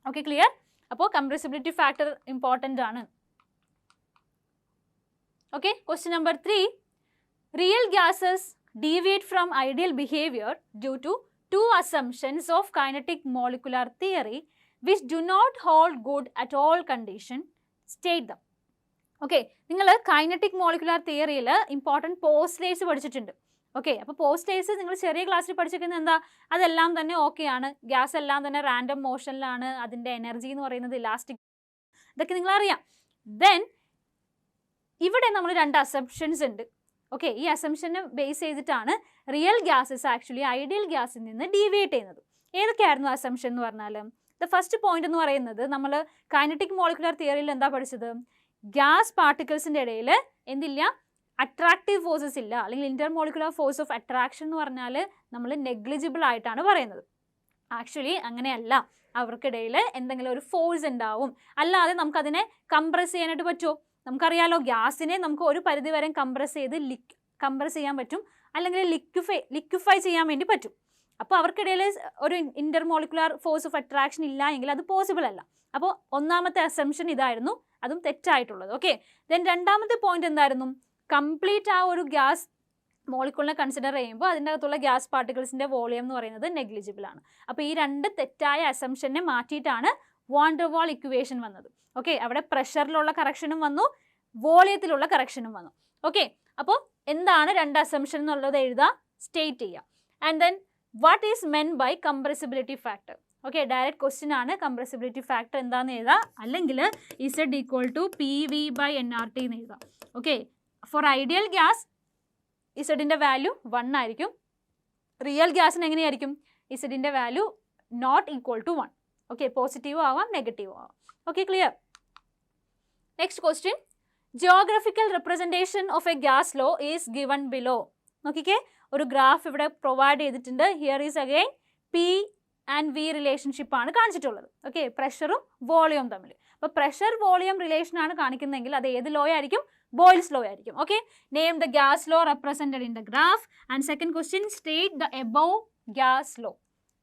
Okay, clear? അപ്പോൾ കംപ്രസിബിലിറ്റി ഫാക്ടർ ഇമ്പോർട്ടൻ്റ് ആണ്. Okay, question number 3. Real gases deviate from ideal behavior due to two assumptions of kinetic molecular theory which do not hold good at all condition. State them. Okay, നിങ്ങൾ kinetic molecular തിയറിയിൽ important postulates പഠിച്ചിട്ടുണ്ട്. Okay, അപ്പോൾ postulates നിങ്ങൾ ചെറിയ ക്ലാസ്സിൽ പഠിച്ചിരിക്കുന്നത് എന്താ, അതെല്ലാം തന്നെ ഓക്കെയാണ്, ഗ്യാസ് എല്ലാം തന്നെ റാൻഡം മോഷനിലാണ്, അതിൻ്റെ എനർജി എന്ന് പറയുന്നത് ഇലാസ്റ്റിക്, ഇതൊക്കെ നിങ്ങളറിയാം. ദെൻ ഇവിടെ നമ്മൾ 2 അസംപ്ഷൻസ് ഉണ്ട്. ഓക്കെ, ഈ അസംപ്ഷനെ ബേസ് ചെയ്തിട്ടാണ് റിയൽ ഗ്യാസസ് ആക്ച്വലി ഐഡിയൽ ഗ്യാസിൽ നിന്ന് ഡീവിയേറ്റ് ചെയ്യുന്നത്. ഏതൊക്കെയായിരുന്നു അസംപ്ഷൻ എന്ന് പറഞ്ഞാൽ, ദ ഫസ്റ്റ് പോയിന്റ് എന്ന് പറയുന്നത് നമ്മൾ കൈനറ്റിക് മോളിക്കുലർ തിയറിയിൽ എന്താ പഠിച്ചത്, ഗ്യാസ് പാർട്ടിക്കിൾസിൻ്റെ ഇടയിൽ എന്തില്ല, അട്രാക്റ്റീവ് ഫോഴ്സസ് ഇല്ല, അല്ലെങ്കിൽ ഇന്റർമോളിക്കുലർ ഫോഴ്സ് ഓഫ് അട്രാക്ഷൻ എന്ന് പറഞ്ഞാൽ നമ്മൾ നെഗ്ലിജിബിൾ ആയിട്ടാണ് പറയുന്നത്. ആക്ച്വലി അങ്ങനെയല്ല, അവർക്കിടയിൽ എന്തെങ്കിലും ഒരു ഫോഴ്സ് ഉണ്ടാവും, അല്ലാതെ നമുക്കതിനെ കംപ്രസ് ചെയ്യാനായിട്ട് പറ്റുമോ? നമുക്കറിയാലോ, ഗ്യാസിനെ നമുക്ക് ഒരു പരിധി വരെ കംപ്രസ് ചെയ്യാൻ പറ്റും, അല്ലെങ്കിൽ ലിക്വിഫൈ ചെയ്യാൻ വേണ്ടി പറ്റും. അപ്പോൾ അവർക്കിടയിൽ ഒരു ഇന്റർമോളിക്കുലർ ഫോഴ്സ് ഓഫ് അട്രാക്ഷൻ ഇല്ല എങ്കിൽ അത് പോസിബിൾ അല്ല. അപ്പോൾ ഒന്നാമത്തെ അസംപ്ഷൻ ഇതായിരുന്നു, അതും തെറ്റായിട്ടുള്ളത്. ഓക്കെ, ദെൻ രണ്ടാമത്തെ പോയിന്റ് എന്തായിരുന്നു, കംപ്ലീറ്റ് ആ ഒരു ഗ്യാസ് മോളിക്യൂളിനെ കൺസിഡർ ചെയ്യുമ്പോൾ അതിൻ്റെ അകത്തുള്ള ഗ്യാസ് പാർട്ടിക്കിൾസിൻ്റെ വോളിയം എന്ന് പറയുന്നത് നെഗ്ലിജിബിൾ ആണ്. അപ്പോൾ ഈ 2 തെറ്റായ അസംപ്ഷനെ മാറ്റിയിട്ടാണ് വാൻ ഡെർ വാൾ ഇക്വേഷൻ വന്നത്. ഓക്കെ, അവിടെ പ്രഷറിലുള്ള കറക്ഷനും വന്നു, വോളിയത്തിലുള്ള കറക്ഷനും വന്നു. ഓക്കെ, അപ്പോൾ എന്താണ് 2 അസംപ്ഷൻ എന്നുള്ളത് എഴുതുക, സ്റ്റേറ്റ് ചെയ്യുക. And then what is meant by compressibility factor. Okay, direct question ആണ്, കംപ്രസിബിലിറ്റി ഫാക്ടർ എന്താണെന്ന് എഴുതുക, അല്ലെങ്കിൽ Z = PV/nRT എന്ന് എഴുതുക. ഓക്കെ, ഫോർ ഐഡിയൽ ഗ്യാസ് ഇസഡിൻ്റെ വാല്യൂ 1 ആയിരിക്കും, റിയൽ ഗ്യാസിന് എങ്ങനെയായിരിക്കും, ഇസഡിൻ്റെ value not equal to 1. Okay, positive ആവാം, നെഗറ്റീവ് ആവാം. Okay, clear? Next question, geographical representation of a gas law is given below. നോക്കിക്കേ, ഒരു ഗ്രാഫ് ഇവിടെ പ്രൊവൈഡ് ചെയ്തിട്ടുണ്ട്. Here is again P and we relationship ആണ് കാണിച്ചിട്ടുള്ളത്. ഓക്കെ, പ്രഷറും വോളിയവും തമ്മിൽ. അപ്പോൾ പ്രഷർ വോളിയം റിലേഷൻ ആണ് കാണിക്കുന്നതെങ്കിൽ അത് ഏത് ലോ ആയിരിക്കും, ബോയിൽസ് ലോ ആയിരിക്കും. Okay, name the gas law represented in the graph. And second question, state the above gas law.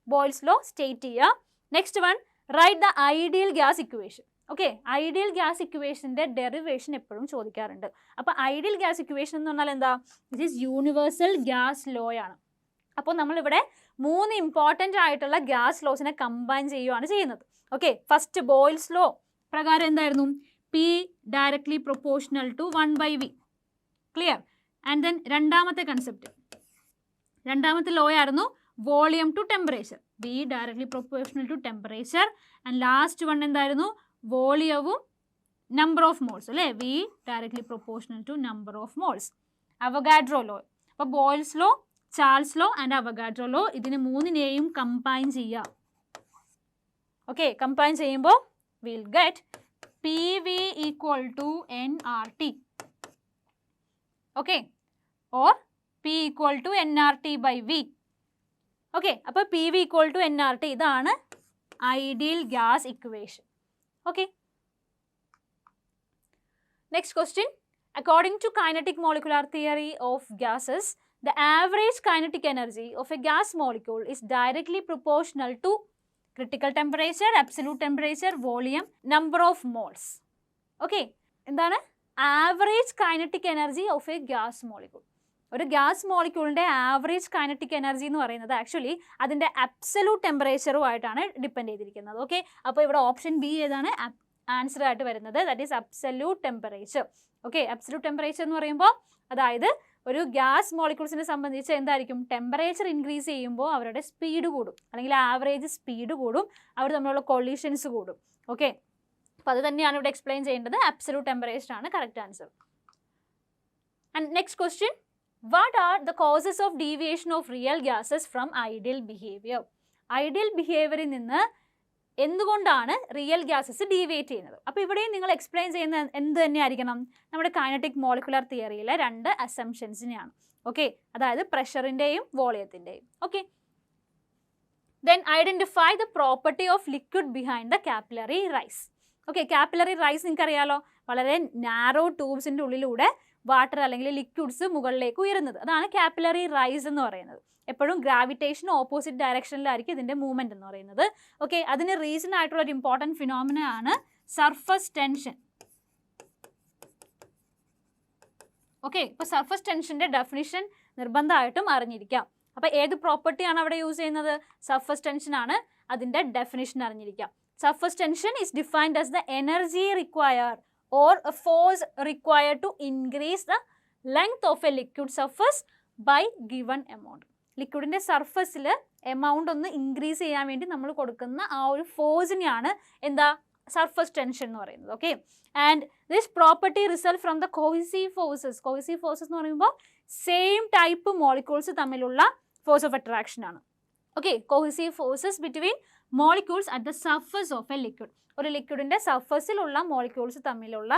Boyle's law state ചെയ്യുക. Next one, right the ideal gas equation. Okay, ideal gas ഇക്വേഷൻ്റെ derivation എപ്പോഴും ചോദിക്കാറുണ്ട്. അപ്പോൾ ideal gas equation എന്ന് പറഞ്ഞാൽ എന്താ, it is universal gas law ആണ്. അപ്പോൾ നമ്മളിവിടെ 3 ഇമ്പോർട്ടൻ്റ് ആയിട്ടുള്ള ഗ്യാസ് ലോസിനെ കമ്പൈൻ ചെയ്യുകയാണ് ചെയ്യുന്നത്. ഓക്കെ, ഫസ്റ്റ് ബോയിൽസ് ലോ പ്രകാരം എന്തായിരുന്നു, P directly proportional to 1/V. Clear? And then രണ്ടാമത്തെ കൺസെപ്റ്റ്, രണ്ടാമത്തെ ലോ ആയിരുന്നു volume to temperature, V directly proportional to temperature. And last one എന്തായിരുന്നു, വോളിയവും നമ്പർ ഓഫ് മോൾസ്, അല്ലേ, V directly proportional to number of moles. Avogadro law. അപ്പോൾ Boyle's law, Charles law and Avogadro law, ഇതിന് 3നെയും combine ചെയ്യുക. Okay, combine ചെയ്യുമ്പോൾ will get PV = nRT. Okay, or P = nRT/V. Okay, അപ്പോൾ PV = nRT, ഇതാണ് ideal gas equation. Okay, next question, according to kinetic molecular theory of gases, the average kinetic energy of a gas molecule is directly proportional to critical temperature, absolute temperature, volume, number of moles. Okay, എന്താണ് average kinetic energy of a gas molecule. ഒരു gas മോളിക്യൂളിൻ്റെ average kinetic energy എന്ന് പറയുന്നത് actually അതിൻ്റെ absolute ടെമ്പറേച്ചറുമായിട്ടാണ് depend ചെയ്തിരിക്കുന്നത്. Okay, അപ്പോൾ ഇവിടെ option B ഏതാണ് answer ആയിട്ട് വരുന്നത്, that is absolute temperature. Okay, absolute temperature എന്ന് പറയുമ്പോൾ അതായത് ഒരു ഗ്യാസ് മോളിക്യൂൾസിനെ സംബന്ധിച്ച് എന്തായിരിക്കും, ടെമ്പറേച്ചർ ഇൻക്രീസ് ചെയ്യുമ്പോൾ അവരുടെ സ്പീഡ് കൂടും, അല്ലെങ്കിൽ ആവറേജ് സ്പീഡ് കൂടും, അവർ തമ്മിലുള്ള കൊളീഷൻസ് കൂടും. ഓക്കെ, അപ്പോൾ അത് തന്നെയാണ് ഇവിടെ എക്സ്പ്ലെയിൻ ചെയ്യേണ്ടത്. അബ്സല്യൂട്ട് ടെമ്പറേച്ചർ ആണ് correct answer. And next question, what are the causes of deviation of real gases from ideal behaviour. Ideal ബിഹേവിയറിൽ നിന്ന് എന്തുകൊണ്ടാണ് റിയൽ ഗ്യാസസ് ഡീവിയേറ്റ് ചെയ്യുന്നത്? അപ്പോൾ ഇവിടെയും നിങ്ങൾ എക്സ്പ്ലെയിൻ ചെയ്യുന്ന എന്ത് തന്നെയായിരിക്കണം, നമ്മുടെ കൈനറ്റിക് മോളിക്കുലർ തിയറിയിലെ 2 അസംപ്ഷൻസിനെയാണ്. ഓക്കെ, അതായത് പ്രഷറിൻ്റെയും വോളിയത്തിൻ്റെയും. Okay, then identify the property of liquid behind the capillary rise. Okay, capillary rise നിങ്ങൾക്ക് അറിയാലോ, വളരെ നാരോ ട്യൂബ്സിൻ്റെ ഉള്ളിലൂടെ വാട്ടർ അല്ലെങ്കിൽ ലിക്വിഡ്സ് മുകളിലേക്ക് ഉയരുന്നത്, അതാണ് കാപ്പിലറി റൈസ് എന്ന് പറയുന്നത്. എപ്പോഴും ഗ്രാവിറ്റേഷൻ ഓപ്പോസിറ്റ് ഡയറക്ഷനിലായിരിക്കും ഇതിൻ്റെ മൂവ്മെൻറ്റ് എന്ന് പറയുന്നത്. ഓക്കെ, അതിന് റീസൺ ആയിട്ടുള്ള ഒരു ഇമ്പോർട്ടൻറ്റ് ഫിനോമിന ആണ് സർഫസ് ടെൻഷൻ. ഓക്കെ, ഇപ്പോൾ സർഫസ് ടെൻഷൻ്റെ ഡെഫിനിഷൻ നിർബന്ധമായിട്ടും അറിഞ്ഞിരിക്കാം. അപ്പോൾ ഏത് പ്രോപ്പർട്ടിയാണ് അവിടെ യൂസ് ചെയ്യുന്നത്? സർഫസ് ടെൻഷൻ ആണ്, അതിൻ്റെ ഡെഫിനിഷൻ അറിഞ്ഞിരിക്കാം. Surface tension is defined as the energy required or a force required to increase the length of a liquid surface by given amount. ലിക്വിഡിൻ്റെ സർഫസിൽ എമൗണ്ട് ഒന്ന് ഇൻക്രീസ് ചെയ്യാൻ വേണ്ടി നമ്മൾ കൊടുക്കുന്ന ആ ഒരു ഫോഴ്സിനെയാണ് എന്താ സർഫസ് ടെൻഷൻ എന്ന് പറയുന്നത്. Okay, and this property result from the cohesive forces. Cohesive forces എന്ന് പറയുമ്പോൾ സെയിം ടൈപ്പ് മോളിക്യൂൾസ് തമ്മിലുള്ള ഫോഴ്സ് ഓഫ് അട്രാക്ഷൻ ആണ്. Okay, cohesive forces between molecules at the surface of a liquid. ഒരു ലിക്വിഡിൻ്റെ സർഫസിലുള്ള മോളിക്യൂൾസ് തമ്മിലുള്ള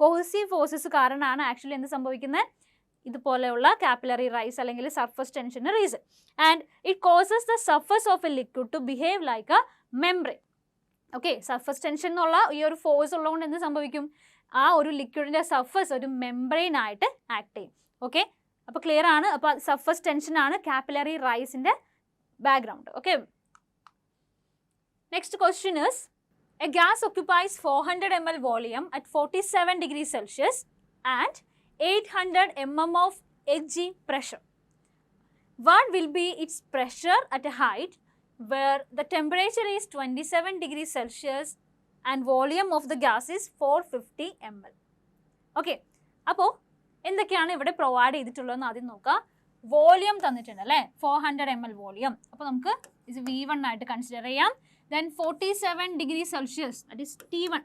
കോഹീസീവ് forces കാരണമാണ് ആക്ച്വലി എന്ത് സംഭവിക്കുന്നത്, ഇതുപോലെയുള്ള കാപ്പിലറി റൈസ് അല്ലെങ്കിൽ സർഫസ് ടെൻഷന് reason. And it causes the surface of a liquid to behave like a membrane. Okay, surface tension എന്നുള്ള ഈ ഒരു ഫോഴ്സ് ഉള്ളതുകൊണ്ട് എന്ത് സംഭവിക്കും, ആ ഒരു ലിക്വിഡിൻ്റെ സർഫസ് ഒരു മെംബ്രെയിൻ ആയിട്ട് ആക്ട് ചെയ്യും. ഓക്കെ, അപ്പോൾ ക്ലിയർ ആണ്. അപ്പോൾ സർഫസ് ടെൻഷൻ ആണ് കാപ്പിലറി റൈസിൻ്റെ background. Okay, next question is a gas occupies 400 ml volume at 47 degrees Celsius and 800 mm of Hg pressure. What will be its pressure at a height where the temperature is 27 degrees Celsius and volume of the gas is 450 ml? Okay, അപ്പോൾ എന്തൊക്കെയാണ് ഇവിടെ provide ചെയ്തിട്ടുള്ളതെന്ന് ആദ്യം നോക്കാം. Volume തന്നിട്ടുണ്ട് അല്ലേ, 400 ml volume. അപ്പോൾ നമുക്ക് ഇത് V1 ആയിട്ട് കൺസിഡർ ചെയ്യാം. Then 47 degree Celsius, that is T1.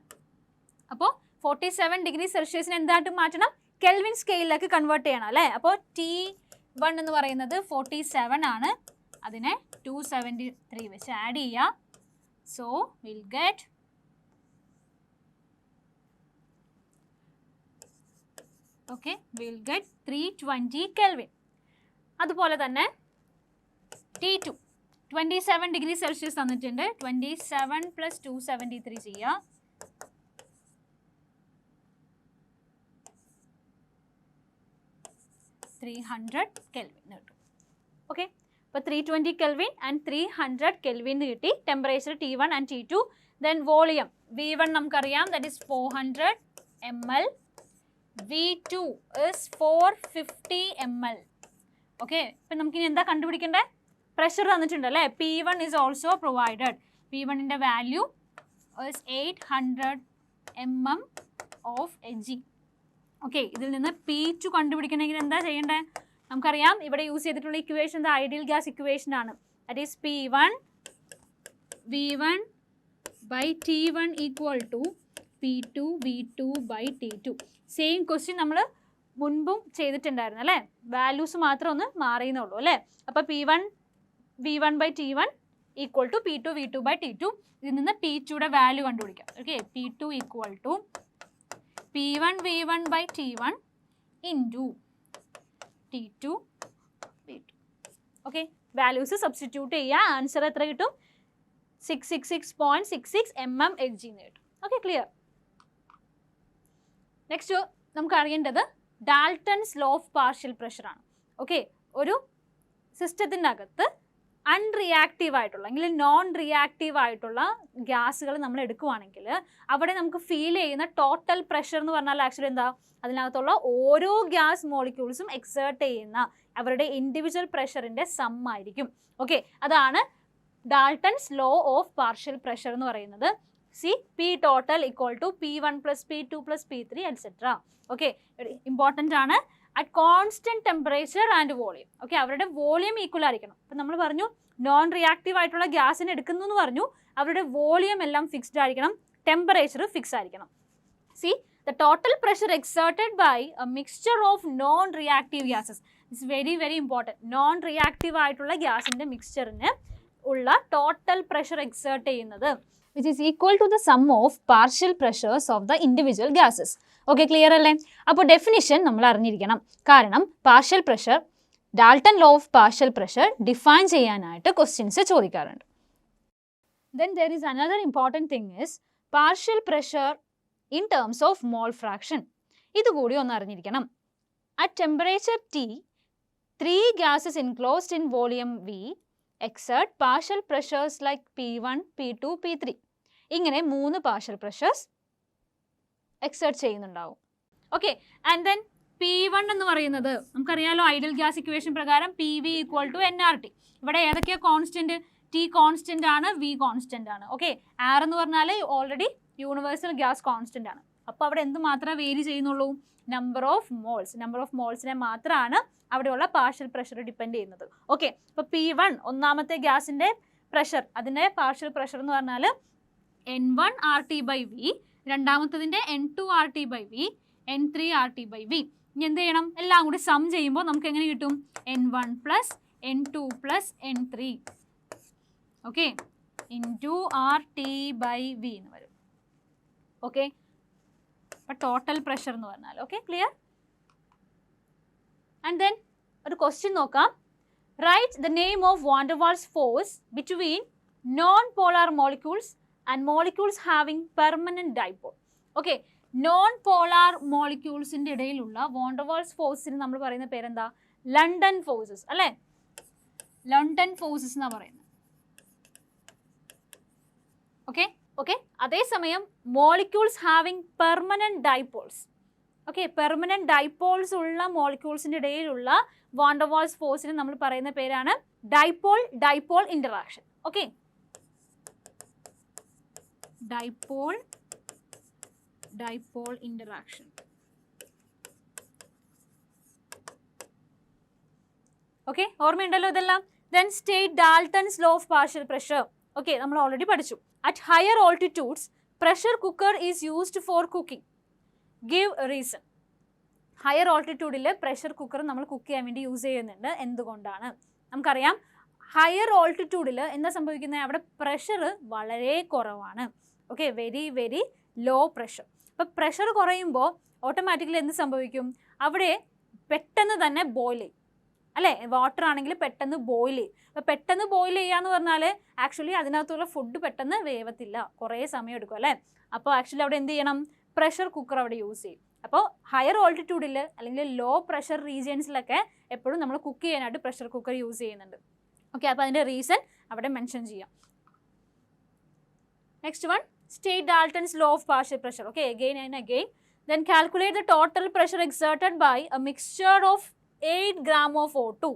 അപ്പോൾ 47 degree Celsiusനെ എന്തായിട്ട് മാറ്റണം, കെൽവിൻ സ്കെയിലിലേക്ക് കൺവേർട്ട് ചെയ്യണം അല്ലേ. അപ്പോൾ T1 എന്ന് പറയുന്നത് 47 ആണ്, അതിനെ 273 വെച്ച് ആഡ് ചെയ്യുക. So will get okay, will get 320 kelvin. അതുപോലെ തന്നെ T2 27 ഡിഗ്രി സെൽഷ്യസ് തന്നിട്ടുണ്ട്. 27 + 273 ചെയ്യുക. Kelvin കിട്ടും. ഓക്കെ, അപ്പോൾ 320 Kelvin ആൻഡ് 300 Kelvin കിട്ടി. Temperature T1 and T2. Then volume V1 നമുക്കറിയാം, that is 400 ml. V2 is 450 ml. Okay, ഇപ്പം നമുക്കിനി എന്താ കണ്ടുപിടിക്കേണ്ടത്, പ്രഷർ തന്നിട്ടുണ്ട് അല്ലേ. P1 is also provided. P1ൻ്റെ value is 800 mm of Hg. Okay, ഇതിൽ നിന്ന് P2 കണ്ടുപിടിക്കണമെങ്കിൽ എന്താ ചെയ്യേണ്ടത്, നമുക്കറിയാം ഇവിടെ യൂസ് ചെയ്തിട്ടുള്ള ഇക്വേഷൻ ഐഡിയൽ ഗ്യാസ് ഇക്വേഷൻ ആണ്. That is P1 V1 by T1 equal to P2 V2 by T2. Same question നമ്മൾ മുൻപും ചെയ്തിട്ടുണ്ടായിരുന്നു അല്ലേ, വാല്യൂസ് മാത്രം ഒന്ന് മാറിയെന്നുള്ളൂ അല്ലേ. അപ്പോൾ P1 V1 by T1 equal to P2 V2 by T2. ഇതിൽ നിന്ന് P2യുടെ വാല്യൂ കണ്ടുപിടിക്കാം. Okay, P2 equal to P1 V1 by T1 into T2 V2. Okay, values substitute ചെയ്യുക, ആൻസർ എത്ര കിട്ടും, 666.66 mm Hg എന്ന് കിട്ടും. Okay, clear. നെക്സ്റ്റ് നമുക്ക് അറിയേണ്ടത് ഡാൽട്ടൺസ് ലോ ഓഫ് പാർഷ്യൽ പ്രഷറാണ്. ഓക്കെ, ഒരു സിസ്റ്റത്തിൻ്റെ അകത്ത് അൺറിയാക്റ്റീവ് ആയിട്ടുള്ള അല്ലെങ്കിൽ നോൺ റിയാക്റ്റീവ് ആയിട്ടുള്ള ഗ്യാസുകൾ നമ്മൾ എടുക്കുവാണെങ്കിൽ അവിടെ നമുക്ക് ഫീൽ ചെയ്യുന്ന ടോട്ടൽ പ്രഷർ എന്ന് പറഞ്ഞാൽ ആക്ച്വലി എന്താ, അതിനകത്തുള്ള ഓരോ ഗ്യാസ് മോളിക്യൂൾസും എക്സേർട്ട് ചെയ്യുന്ന അവരുടെ ഇൻഡിവിജ്വൽ പ്രഷറിൻ്റെ സം ആയിരിക്കും. ഓക്കെ, അതാണ് Dalton's law of partial pressure എന്ന് പറയുന്നത്. C P total equal to P1 plus P2 plus P3 etc. Okay, important ആണ്. At constant temperature and volume. Okay, അവരുടെ വോളിയം ഈക്വൽ ആയിരിക്കണം. അപ്പം നമ്മൾ പറഞ്ഞു നോൺ റിയാക്റ്റീവ് ആയിട്ടുള്ള ഗ്യാസിന് എടുക്കുന്നു എന്ന് പറഞ്ഞു, അവരുടെ വോളിയം എല്ലാം ഫിക്സ്ഡ് ആയിരിക്കണം, ടെമ്പറേച്ചർ ഫിക്സ് ആയിരിക്കണം. See the total pressure exerted by a mixture of non reactive gases. It's very very important. Non reactive ആയിട്ടുള്ള ഗ്യാസിൻ്റെ മിക്സ്ചറിന് ഉള്ള ടോട്ടൽ പ്രഷർ എക്സേർട്ട് ചെയ്യുന്നത് which is equal to the sum of partial pressures of the individual gases. Okay, clear അല്ലേ. അപ്പോൾ definition നമ്മൾ അറിഞ്ഞിരിക്കണം, കാരണം partial pressure, Dalton law of partial pressure define ചെയ്യാനായിട്ട് ക്വസ്റ്റ്യൻസ് ചോദിക്കാറുണ്ട്. Then there is another important thing is partial pressure in terms of mole fraction. ഇതുകൂടി ഒന്ന് അറിഞ്ഞിരിക്കണം. At temperature T, 3 gases enclosed in volume V exert partial pressures like P1, P2, P3. ഇങ്ങനെ 3 partial pressures exert ചെയ്യുന്നുണ്ടാവും. Okay, and then P1 എന്ന് പറയുന്നത് നമുക്കറിയാലോ, ideal gas equation പ്രകാരം PV = nRT. ഇവിടെ ഏതൊക്കെയാണ് കോൺസ്റ്റന്റ്? T കോൺസ്റ്റന്റ് ആണ്, V കോൺസ്റ്റന്റ് ആണ്. ഓക്കെ, R എന്ന് പറഞ്ഞാൽ ഓൾറെഡി യൂണിവേഴ്സൽ ഗ്യാസ് കോൺസ്റ്റന്റ് ആണ്. അപ്പോൾ അവിടെ എന്ത് മാത്രമേ വേരി ചെയ്യുന്നുള്ളൂ? Number of moles. Number of മോൾസിനെ മാത്രമാണ് അവിടെയുള്ള പാർഷ്യൽ പ്രഷർ ഡിപ്പെൻഡ് ചെയ്യുന്നത്. ഓക്കെ, അപ്പോൾ P1 ഒന്നാമത്തെ ഗ്യാസിൻ്റെ പ്രഷർ, അതിൻ്റെ പാർഷ്യൽ പ്രഷർ എന്ന് പറഞ്ഞാൽ N1 RT/V, രണ്ടാമത്തതിൻ്റെ N2 RT/V, N3 RT/V. ഇനി എന്ത് ചെയ്യണം? എല്ലാം കൂടി സം ചെയ്യുമ്പോൾ നമുക്ക് എങ്ങനെ കിട്ടും? N1 + N2 + N3 okay into RT/V എന്ന് വരും. ഓക്കെ, അപ്പോൾ ടോട്ടൽ പ്രഷർ എന്ന് പറഞ്ഞാൽ. Okay, clear? ആൻഡ് ദെൻ ഒരു ക്വസ്റ്റ്യൻ നോക്കാം. Right the name of van der Waals force between non polar molecules and molecules having permanent dipole. Okay, non polar മോളിക്യൂൾസിൻ്റെ ഇടയിലുള്ള van der Waals ഫോഴ്സിന് നമ്മൾ പറയുന്ന പേരെന്താ? ലണ്ടൻ ഫോഴ്സസ് അല്ലേ? ലണ്ടൻ ഫോഴ്സസ് എന്നാണ് പറയുന്നത്. ഓക്കെ ഓക്കെ, അതേസമയം molecules having permanent dipoles, okay, permanent dipoles ഉള്ള മോളിക്യൂൾസിൻ്റെ ഇടയിലുള്ള വാൻ ഡെർ വാൾസ് ഫോഴ്സിന് നമ്മൾ പറയുന്ന പേരാണ് dipole interaction. Okay, dipole interaction. Okay, ഓർമ്മയുണ്ടല്ലോ ഇതെല്ലാം. Then state Dalton's law of partial pressure. Okay, നമ്മൾ ഓൾറെഡി പഠിച്ചു. At higher altitudes pressure cooker is used for cooking. Give reason. Higher ഓൾട്ടിറ്റ്യൂഡിൽ പ്രഷർ കുക്കർ നമ്മൾ കുക്ക് ചെയ്യാൻ വേണ്ടി യൂസ് ചെയ്യുന്നുണ്ട്. എന്തുകൊണ്ടാണ്? നമുക്കറിയാം, ഹയർ ഓൾട്ടിറ്റ്യൂഡിൽ എന്താ സംഭവിക്കുന്നത്? അവിടെ പ്രഷർ വളരെ കുറവാണ്. Okay, very very low pressure. അപ്പോൾ പ്രഷർ കുറയുമ്പോൾ ഓട്ടോമാറ്റിക്കലി എന്ത് സംഭവിക്കും? അവിടെ പെട്ടെന്ന് തന്നെ ബോയിൽ ചെയ്യും അല്ലേ? വാട്ടർ ആണെങ്കിൽ പെട്ടെന്ന് ബോയിൽ ചെയ്യും. അപ്പോൾ പെട്ടെന്ന് ബോയിൽ ചെയ്യാന്ന് പറഞ്ഞാൽ ആക്ച്വലി അതിനകത്തുള്ള ഫുഡ് പെട്ടെന്ന് വേവത്തില്ല, കുറേ സമയം എടുക്കും അല്ലേ? അപ്പോൾ ആക്ച്വലി അവിടെ എന്ത് ചെയ്യണം? പ്രഷർ കുക്കർ അവിടെ യൂസ് ചെയ്യും. അപ്പോൾ ഹയർ ഓൾട്ടിറ്റ്യൂഡിൽ അല്ലെങ്കിൽ ലോ പ്രഷർ റീജിയൻസിലൊക്കെ എപ്പോഴും നമ്മൾ കുക്ക് ചെയ്യാനായിട്ട് പ്രഷർ കുക്കർ യൂസ് ചെയ്യുന്നുണ്ട്. ഓക്കെ, അപ്പോൾ അതിൻ്റെ റീസൺ അവിടെ മെൻഷൻ ചെയ്യാം. Next one, state Dalton's law of partial pressure. Okay, again and again. Then calculate the total pressure exerted by a mixture of 8 gram of O2,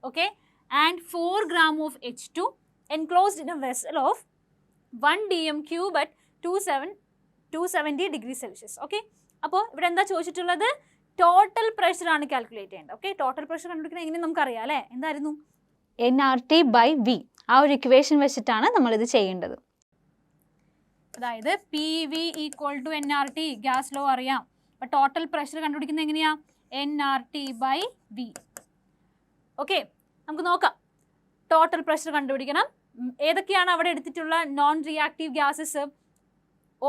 okay, and 4 gram of H2 enclosed in a vessel of 1 dm cube at 270 degrees Celsius. Okay, അപ്പോൾ ഇവിടെ എന്താ ചോദിച്ചിട്ടുള്ളത്? Total pressure ആണ് calculate ചെയ്യേണ്ടത്. Okay, total pressure കണ്ടുപിടിക്കുന്നത് എങ്ങനെ നമുക്കറിയാം അല്ലേ? എന്തായിരുന്നു? nRT/V. ആ ഒരു ഇക്വേഷൻ വെച്ചിട്ടാണ് നമ്മളിത് ചെയ്യേണ്ടത്. അതായത് PV = nRT, ഗ്യാസ് ലോ അറിയാം. അപ്പോൾ ടോട്ടൽ പ്രഷർ കണ്ടുപിടിക്കുന്നത് എങ്ങനെയാ? nRT/V. ഓക്കെ, നമുക്ക് നോക്കാം. ടോട്ടൽ പ്രഷർ കണ്ടുപിടിക്കണം. ഏതൊക്കെയാണ് അവിടെ എടുത്തിട്ടുള്ള നോൺ റിയാക്റ്റീവ് ഗ്യാസസ്?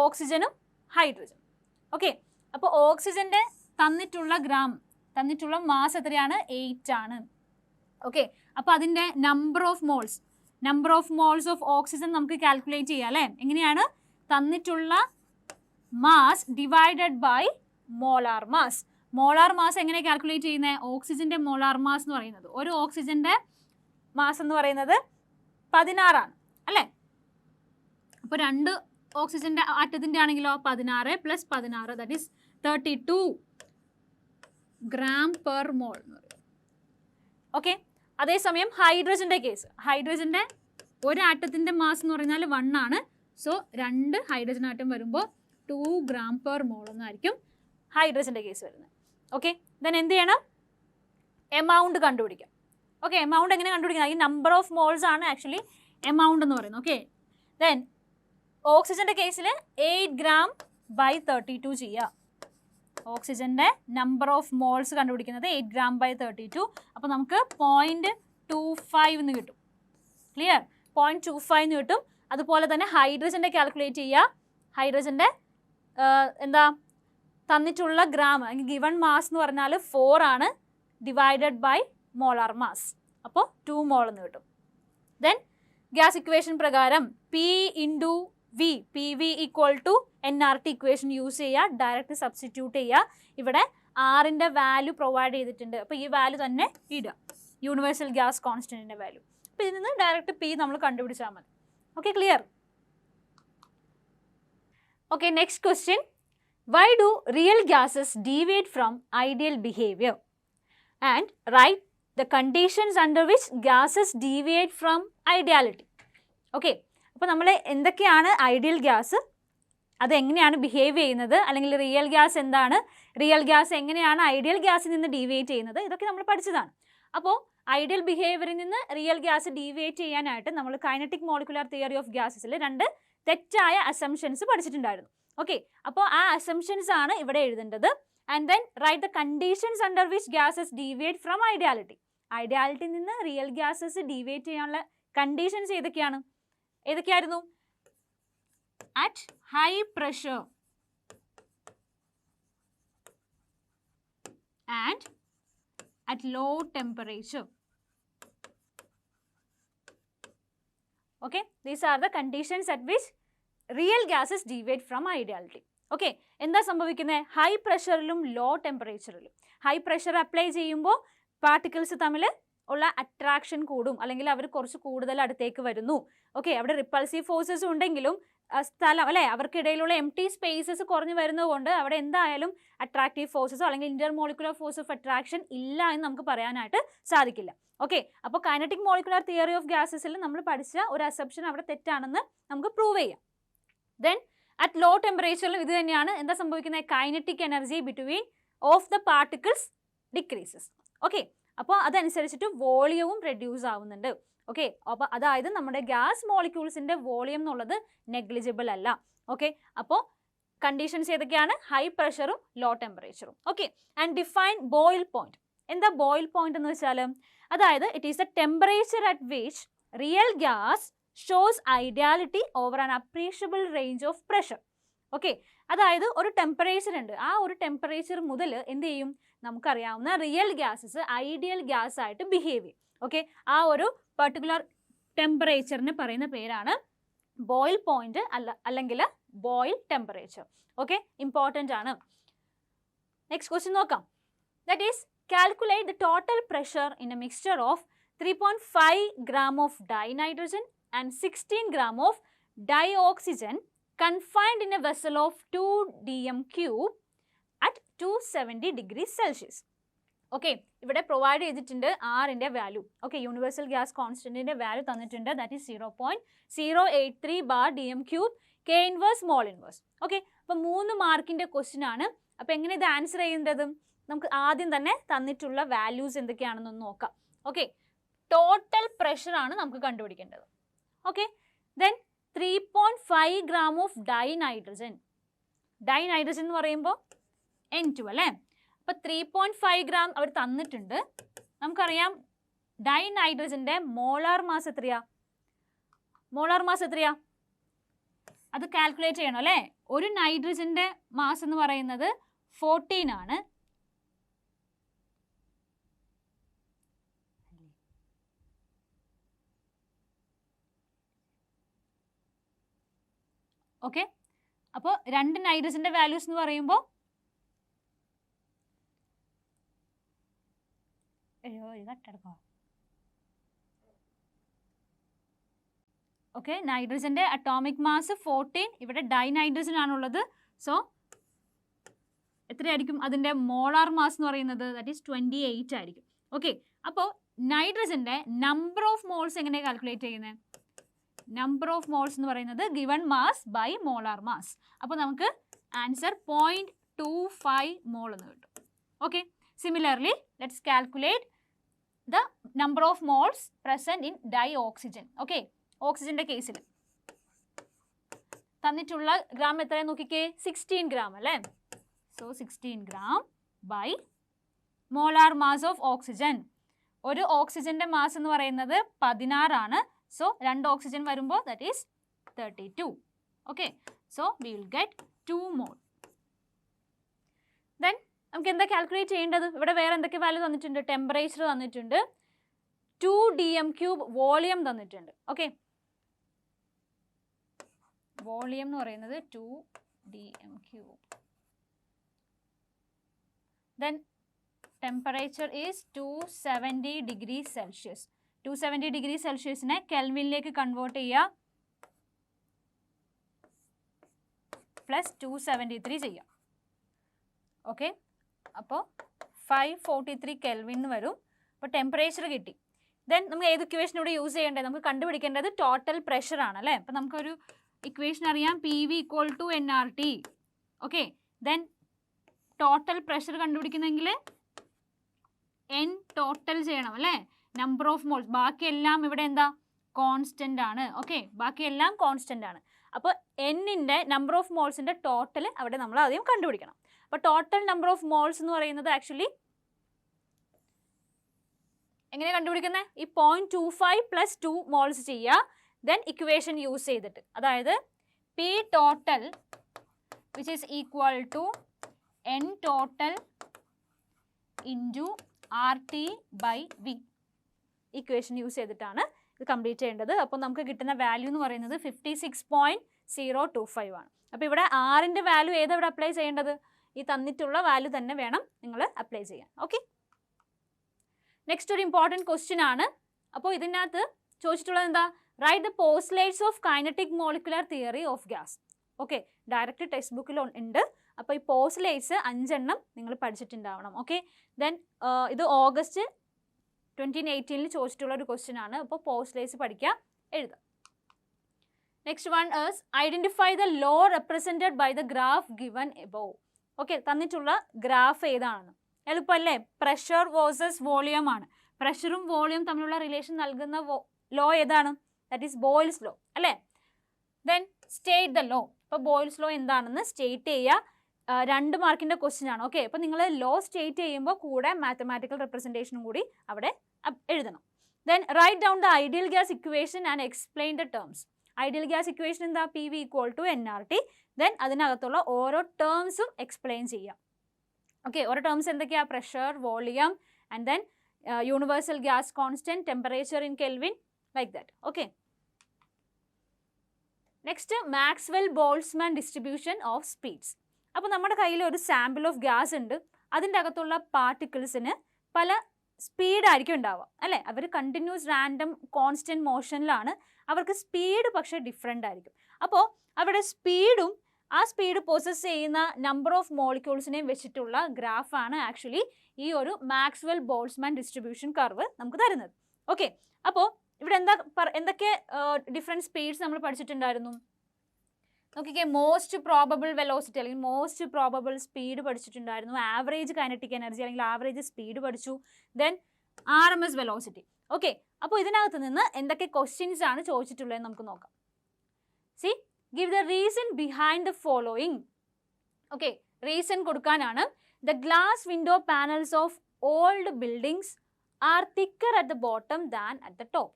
ഓക്സിജനും ഹൈഡ്രജനും. ഓക്കെ, അപ്പോൾ ഓക്സിജൻ്റെ തന്നിട്ടുള്ള മാസ് എത്രയാണ്? 8 ആണ്. ഓക്കെ, അപ്പോൾ അതിൻ്റെ number of moles of oxygen നമുക്ക് കാൽക്കുലേറ്റ് ചെയ്യാം അല്ലേ? എങ്ങനെയാണ്? തന്നിട്ടുള്ള mass divided by molar mass. Molar mass എങ്ങനെ കാൽക്കുലേറ്റ് ചെയ്യുന്നത്? ഓക്സിജൻ്റെ മോളാർ മാസ് എന്ന് പറയുന്നത്, ഒരു ഓക്സിജൻ്റെ മാസ് എന്ന് പറയുന്നത് 16 ആണ് അല്ലേ? അപ്പോൾ 2 ഓക്സിജൻ്റെ ആറ്റത്തിൻ്റെ ആണെങ്കിലോ 16 + 16 that is 32 gram per mole എന്ന് പറയും. ഓക്കെ, അതേസമയം ഹൈഡ്രജൻ്റെ കേസ്, ഹൈഡ്രജൻ്റെ ഒരു ആറ്റത്തിൻ്റെ മാസ് എന്ന് പറഞ്ഞാൽ 1 ആണ്. സോ 2 ഹൈഡ്രജൻ ആറ്റം വരുമ്പോൾ 2 gram per mole എന്നായിരിക്കും ഹൈഡ്രജൻ്റെ കേസ് വരുന്നത്. ഓക്കെ, ദെൻ എന്ത് ചെയ്യണം? എമൗണ്ട് കണ്ടുപിടിക്കാം. ഓക്കെ, എമൗണ്ട് എങ്ങനെ കണ്ടുപിടിക്കണം? ഈ നമ്പർ ഓഫ് മോൾസ് ആണ് ആക്ച്വലി എമൗണ്ട് എന്ന് പറയുന്നത്. ഓക്കെ, ദെൻ ഓക്സിജൻ്റെ കേസിൽ 8 gram/32 ചെയ്യുക. ഓക്സിജൻ്റെ നമ്പർ ഓഫ് മോൾസ് കണ്ടുപിടിക്കുന്നത് 8 gram/32. അപ്പോൾ നമുക്ക് 0.25 എന്ന് കിട്ടും. ക്ലിയർ? 0.25 എന്ന് കിട്ടും. അതുപോലെ തന്നെ ഹൈഡ്രജൻ്റെ കാൽക്കുലേറ്റ് ചെയ്യുക. ഹൈഡ്രജൻ്റെ എന്താ തന്നിട്ടുള്ള ഗ്രാം അല്ലെങ്കിൽ ഗിവൺ മാസ് എന്ന് പറഞ്ഞാൽ 4 ആണ്, ഡിവൈഡഡ് ബൈ മോളാർ മാസ്. അപ്പോൾ 2 മോൾ എന്ന് കിട്ടും. ദെൻ ഗ്യാസ് ഇക്വേഷൻ പ്രകാരം P × V P V equal to NRT equation use ചെയ്യുക, ഡയറക്റ്റ് സബ്സ്റ്റിറ്റ്യൂട്ട് ചെയ്യുക. ഇവിടെ ആറിൻ്റെ വാല്യൂ പ്രൊവൈഡ് ചെയ്തിട്ടുണ്ട്, അപ്പോൾ ഈ വാല്യൂ തന്നെ ഇടുക, യൂണിവേഴ്സൽ ഗ്യാസ് കോൺസ്റ്റൻറ്റിൻ്റെ വാല്യൂ. അപ്പോൾ ഇതിൽ നിന്ന് ഡയറക്റ്റ് പി നമ്മൾ കണ്ടുപിടിച്ചാൽ മതി. Okay, clear? Okay, next question. Why do real gases deviate from ideal behavior? And write the conditions under which gases deviate from ideality. Okay, അപ്പോൾ നമ്മൾ എന്തൊക്കെയാണ് ഐഡിയൽ ഗ്യാസ്, അതെങ്ങനെയാണ് ബിഹേവ് ചെയ്യുന്നത്, അല്ലെങ്കിൽ റിയൽ ഗ്യാസ് എന്താണ്, റിയൽ ഗ്യാസ് എങ്ങനെയാണ് ideal ഗ്യാസിൽ നിന്ന് ഡീവിയേറ്റ് ചെയ്യുന്നത്, ഇതൊക്കെ നമ്മൾ പഠിച്ചതാണ്. അപ്പോൾ ഐഡിയൽ ബിഹേവിയറിൽ നിന്ന് റിയൽ ഗ്യാസ് ഡീവിയേറ്റ് ചെയ്യാനായിട്ട് നമ്മൾ കൈനറ്റിക് മോളിക്കുലർ തിയറി ഓഫ് ഗ്യാസസിൽ 2 തെറ്റായ അസംഷൻസ് പഠിച്ചിട്ടുണ്ടായിരുന്നു. ഓക്കെ, അപ്പോൾ ആ അസംഷൻസ് ആണ് ഇവിടെ എഴുതേണ്ടത്. And then write the conditions under which gases deviate from ideality. ഐഡിയാലിറ്റിയിൽ നിന്ന് റിയൽ ഗ്യാസസ് ഡീവിയേറ്റ് ചെയ്യാനുള്ള കണ്ടീഷൻസ് ഏതൊക്കെയായിരുന്നു? At high pressure and at low temperature. Okay, these are the conditions at which real gases deviate from ideality. Okay, എന്താ സംഭവിക്കുന്നത്? High പ്രഷറിലും low ടെമ്പറേച്ചറിലും high pressure apply ചെയ്യുമ്പോൾ particles തമ്മിൽ ഉള്ള അട്രാക്ഷൻ കൂടും, അല്ലെങ്കിൽ അവർ കുറച്ച് കൂടുതൽ അടുത്തേക്ക് വരുന്നു. ഓക്കെ, അവിടെ റിപ്പൾസീവ് ഫോഴ്സസ് ഉണ്ടെങ്കിലും സ്ഥലം അല്ലേ, അവർക്കിടയിലുള്ള എംപ്റ്റി സ്പേസസ് കുറഞ്ഞു വരുന്നത് കൊണ്ട് അവിടെ എന്തായാലും അട്രാക്റ്റീവ് ഫോഴ്സസോ അല്ലെങ്കിൽ ഇന്റർമോളിക്കുലർ ഫോഴ്സ് ഓഫ് അട്രാക്ഷൻ ഇല്ല എന്ന് നമുക്ക് പറയാനായിട്ട് സാധിക്കില്ല. ഓക്കെ, അപ്പോൾ കൈനറ്റിക് മോളിക്കുലർ തിയറി ഓഫ് ഗ്യാസസിൽ നമ്മൾ പഠിച്ച ഒരു അസംപ്ഷൻ അവിടെ തെറ്റാണെന്ന് നമുക്ക് പ്രൂവ് ചെയ്യാം. ദെൻ അറ്റ് ലോ ടെമ്പറേച്ചറിലും ഇത് തന്നെയാണ്. എന്താ സംഭവിക്കുന്നത്? Kinetic energy between of the particles decreases. Okay, അപ്പോൾ അതനുസരിച്ചിട്ട് വോളിയവും റെഡ്യൂസ് ആവുന്നുണ്ട്. ഓക്കെ, അപ്പോൾ അതായത് നമ്മുടെ ഗ്യാസ് മോളിക്യൂൾസിൻ്റെ വോളിയം എന്നുള്ളത് നെഗ്ലിജിബിൾ അല്ല. ഓക്കെ, അപ്പോൾ കണ്ടീഷൻസ് ഏതൊക്കെയാണ്? ഹൈ പ്രഷറും ലോ ടെമ്പറേച്ചറും. Okay, and define Boyle point. എന്താ ബോയിൽ പോയിന്റ് എന്ന് വെച്ചാൽ, അതായത് it is the temperature at which real gas shows ideality over an appreciable range of pressure. Okay, അതായത് ഒരു ടെമ്പറേച്ചർ ഉണ്ട്, ആ ഒരു ടെമ്പറേച്ചർ മുതൽ എന്ത് ചെയ്യും? നമുക്കറിയാവുന്ന റിയൽ ഗ്യാസസ് ഐഡിയൽ ഗ്യാസ് ആയിട്ട് ബിഹേവ് ചെയ്യും. ഓക്കെ, ആ ഒരു പെർട്ടിക്കുലർ ടെമ്പറേച്ചറിന് പറയുന്ന പേരാണ് ബോയിൽ പോയിന്റ് അല്ലെങ്കിൽ ബോയിൽ ടെമ്പറേച്ചർ. ഓക്കെ, ഇമ്പോർട്ടൻ്റ് ആണ്. നെക്സ്റ്റ് ക്വസ്റ്റ്യൻ നോക്കാം. That is calculate the total pressure in a mixture of 3.5 gram of dinitrogen and 16 gram of dioxygen confined in a vessel of 2 dm cube at 270 degrees Celsius. ഓക്കെ, ഇവിടെ provide ചെയ്തിട്ടുണ്ട് ആറിൻ്റെ value. Okay, universal gas കോൺസ്റ്റൻറ്റിൻ്റെ value തന്നിട്ടുണ്ട്. That is 0.083 bar dm cube K inverse mole inverse. Okay, അപ്പോൾ 3 മാർക്കിൻ്റെ question ആണ്. അപ്പോൾ എങ്ങനെ ഇത് ആൻസർ ചെയ്യേണ്ടത്? നമുക്ക് ആദ്യം തന്നെ തന്നിട്ടുള്ള വാല്യൂസ് എന്തൊക്കെയാണെന്നൊന്ന് നോക്കാം. ഓക്കെ, ടോട്ടൽ പ്രഷർ ആണ് നമുക്ക് കണ്ടുപിടിക്കേണ്ടത്. Okay, then 3.5 gram of dinitrogen. Dinitrogen എന്ന് പറയുമ്പോൾ N2 അല്ലേ? അപ്പോൾ 3.5 gram അവർ തന്നിട്ടുണ്ട്. നമുക്കറിയാം ഡൈനൈട്രജൻ്റെ മോളാർ മാസ് എത്രയാ? അത് കാൽക്കുലേറ്റ് ചെയ്യണം അല്ലേ? ഒരു നൈട്രജൻ്റെ മാസ് എന്ന് പറയുന്നത് 14 ആണ്. ഓക്കെ, അപ്പോൾ 2 നൈട്രജൻ്റെ വാല്യൂസ് എന്ന് പറയുമ്പോൾ ഓക്കെ, നൈട്രജൻ്റെ അറ്റോമിക് മാസ് 14, ഇവിടെ ഡൈനൈട്രജൻ ആണുള്ളത്. സോ എത്രയായിരിക്കും അതിൻ്റെ മോളാർ മാസ് എന്ന് പറയുന്നത്? ദാറ്റ് ഈസ് 28 ആയിരിക്കും. ഓക്കെ, അപ്പോൾ നൈട്രജൻ്റെ നമ്പർ ഓഫ് മോൾസ് എങ്ങനെ കാൽക്കുലേറ്റ് ചെയ്യുന്നത്? നമ്പർ ഓഫ് മോൾസ് എന്ന് പറയുന്നത് given mass by molar mass. അപ്പോൾ നമുക്ക് ആൻസർ 0.25 മോൾ എന്ന് കിട്ടും. Okay, similarly let's calculate the number of moles present in dioxygen. Okay, ഓക്സിജൻ്റെ കേസിൽ തന്നിട്ടുള്ള ഗ്രാം എത്രയാണ് നോക്കിക്കേ? 16 gram അല്ലേ? So 16 gram by molar mass of oxygen. ഒരു ഓക്സിജൻ്റെ മാസ് എന്ന് പറയുന്നത് 16 ആണ്. So 2 oxygen വരുമ്പോൾ that is 32. Okay, so we will get 2 mole. Then നമുക്ക് എന്താ കാൽക്കുലേറ്റ് ചെയ്യേണ്ടത്? ഇവിടെ വേറെ എന്തൊക്കെ വാല്യൂ തന്നിട്ടുണ്ട്? ടെമ്പറേച്ചർ തന്നിട്ടുണ്ട്, 2 dm ക്യൂബ് വോളിയം തന്നിട്ടുണ്ട്. ഓക്കെ, വോളിയം എന്ന് പറയുന്നത് 2dm³. Then temperature is 270 degrees Celsius. 270 degrees Celsiusനെ കെൽവിനിലേക്ക് convert ചെയ്യുക, പ്ലസ് 273 ചെയ്യാം. ഓക്കെ, അപ്പോൾ 543 കെൽവിൻ വരും. അപ്പോൾ ടെമ്പറേച്ചർ കിട്ടി. ദെൻ നമുക്ക് ഏത് ഇക്വേഷൻ ഇവിടെ യൂസ് ചെയ്യേണ്ടത്? നമുക്ക് കണ്ടുപിടിക്കേണ്ടത് ടോട്ടൽ പ്രഷർ ആണ് അല്ലേ. അപ്പോൾ നമുക്കൊരു ഇക്വേഷൻ അറിയാം, PV = nRT. Okay, then total pressure കണ്ടുപിടിക്കുന്നെങ്കിൽ N ടോട്ടൽ ചെയ്യണം അല്ലേ, നമ്പർ ഓഫ് മോൾസ്. ബാക്കിയെല്ലാം ഇവിടെ എന്താ, കോൺസ്റ്റന്റ് ആണ്. ഓക്കെ, ബാക്കിയെല്ലാം കോൺസ്റ്റന്റ് ആണ്. അപ്പോൾ എന്നിൻ്റെ നമ്പർ ഓഫ് മോൾസിൻ്റെ ടോട്ടൽ അവിടെ നമ്മൾ ആദ്യം കണ്ടുപിടിക്കണം. അപ്പോൾ ടോട്ടൽ നമ്പർ ഓഫ് മോൾസ് എന്ന് പറയുന്നത് ആക്ച്വലി എങ്ങനെ കണ്ടുപിടിക്കുന്നത്? ഈ 0.25 + 2 മോൾസ് ചെയ്യുക, ദെൻ ഇക്വേഷൻ യൂസ് ചെയ്തിട്ട്, അതായത് P total which is equal to N total into RT/V equation use ചെയ്തിട്ടാണ് ഇത് കംപ്ലീറ്റ് ചെയ്യേണ്ടത്. അപ്പോൾ നമുക്ക് കിട്ടുന്ന വാല്യൂ എന്ന് പറയുന്നത് 56.025 ആണ്. അപ്പോൾ ഇവിടെ ആറിൻ്റെ വാല്യൂ ഏതെവിടെ അപ്ലൈ ചെയ്യേണ്ടത്? ഈ തന്നിട്ടുള്ള വാല്യൂ തന്നെ വേണം നിങ്ങൾ അപ്ലൈ ചെയ്യാൻ. ഓക്കെ, നെക്സ്റ്റ് ഒരു ഇമ്പോർട്ടൻറ്റ് ക്വസ്റ്റ്യൻ ആണ്. അപ്പോൾ ഇതിനകത്ത് ചോദിച്ചിട്ടുള്ളത് എന്താ? Write the postulates of kinetic molecular theory of gas. Okay, direct text ബുക്കിൽ ഉണ്ട്. അപ്പോൾ ഈ പോസ്റ്റ്ലേറ്റ്സ് 5 എണ്ണം നിങ്ങൾ പഠിച്ചിട്ടുണ്ടാവണം. ഓക്കെ, ദെൻ ഇത് ഓഗസ്റ്റ് 2018 ചോദിച്ചിട്ടുള്ള ഒരു ക്വസ്റ്റ്യൻ ആണ്. അപ്പോൾ പോസ്റ്റ്ലേറ്റ്സ് പഠിക്കുക, എഴുതാം. Next one is identify the law represented by the graph given above. Okay, തന്നിട്ടുള്ള ഗ്രാഫ് ഏതാണെന്ന് എളുപ്പമല്ലേ? പ്രഷർ വേഴ്സസ് വോളിയം ആണ്. പ്രഷറും വോളിയം തമ്മിലുള്ള റിലേഷൻ നൽകുന്ന ലോ ഏതാണ്? ദാറ്റ് ഈസ് ബോയിൽസ് ലോ അല്ലേ. Then state the law. ഇപ്പോൾ ബോയിൽസ് ലോ എന്താണെന്ന് സ്റ്റേറ്റ് ചെയ്യുക. 2 മാർക്കിൻ്റെ ക്വസ്റ്റ്യൻ ആണ്. ഓക്കെ, അപ്പോൾ നിങ്ങൾ ലോ സ്റ്റേറ്റ് ചെയ്യുമ്പോൾ കൂടെ മാത്തമാറ്റിക്കൽ റെപ്രസെൻറ്റേഷനും കൂടി അവിടെ എഴുതണം. Then write down the ideal gas equation and explain the terms. Ideal gas equation എന്താ? PV = nRT. ദെൻ അതിനകത്തുള്ള ഓരോ ടേംസും എക്സ്പ്ലെയിൻ ചെയ്യാം. ഓക്കെ, ഓരോ ടേംസ് എന്തൊക്കെയാണ്? Pressure, volume, and then universal gas constant, temperature in Kelvin, like that. Okay, next Maxwell Boltzmann distribution of speeds. അപ്പോൾ നമ്മുടെ കയ്യിൽ ഒരു സാമ്പിൾ ഓഫ് ഗ്യാസ് ഉണ്ട്. അതിൻ്റെ അകത്തുള്ള പാർട്ടിക്കിൾസിന് പല സ്പീഡായിരിക്കും ഉണ്ടാവുക അല്ലേ. അവർ കണ്ടിന്യൂസ് റാൻഡം കോൺസ്റ്റൻറ്റ് മോഷനിലാണ്. അവർക്ക് സ്പീഡ് പക്ഷേ ഡിഫറെൻ്റ് ആയിരിക്കും. അപ്പോൾ അവിടെ സ്പീഡും ആ സ്പീഡ് പോസസ് ചെയ്യുന്ന നമ്പർ ഓഫ് മോളിക്യൂൾസിനെയും വെച്ചിട്ടുള്ള ഗ്രാഫാണ് ആക്ച്വലി ഈ ഒരു മാക്സ്വെൽ-ബോൾട്ട്സ്മാൻ ഡിസ്ട്രിബ്യൂഷൻ കർവ് നമുക്ക് തരുന്നത്. ഓക്കെ, അപ്പോൾ ഇവിടെ എന്തൊക്കെ ഡിഫറെൻറ്റ് സ്പീഡ്സ് നമ്മൾ പഠിച്ചിട്ടുണ്ടായിരുന്നു? നോക്കിക്കേ, മോസ്റ്റ് പ്രോബബിൾ വെലോസിറ്റി അല്ലെങ്കിൽ മോസ്റ്റ് പ്രോബബിൾ സ്പീഡ് പഠിച്ചിട്ടുണ്ടായിരുന്നു. ആവറേജ് കൈനറ്റിക് എനർജി അല്ലെങ്കിൽ ആവറേജ് സ്പീഡ് പഠിച്ചു. Then RMS velocity. ഓക്കെ, അപ്പോൾ ഇതിനകത്ത് നിന്ന് എന്തൊക്കെ ക്വസ്റ്റ്യൻസ് ആണ് ചോദിച്ചിട്ടുള്ളതെന്ന് നമുക്ക് നോക്കാം. C, give the reason behind the following. Okay, reason കൊടുക്കാനാണ്. The glass window panels of old buildings are thicker at the bottom than at the top.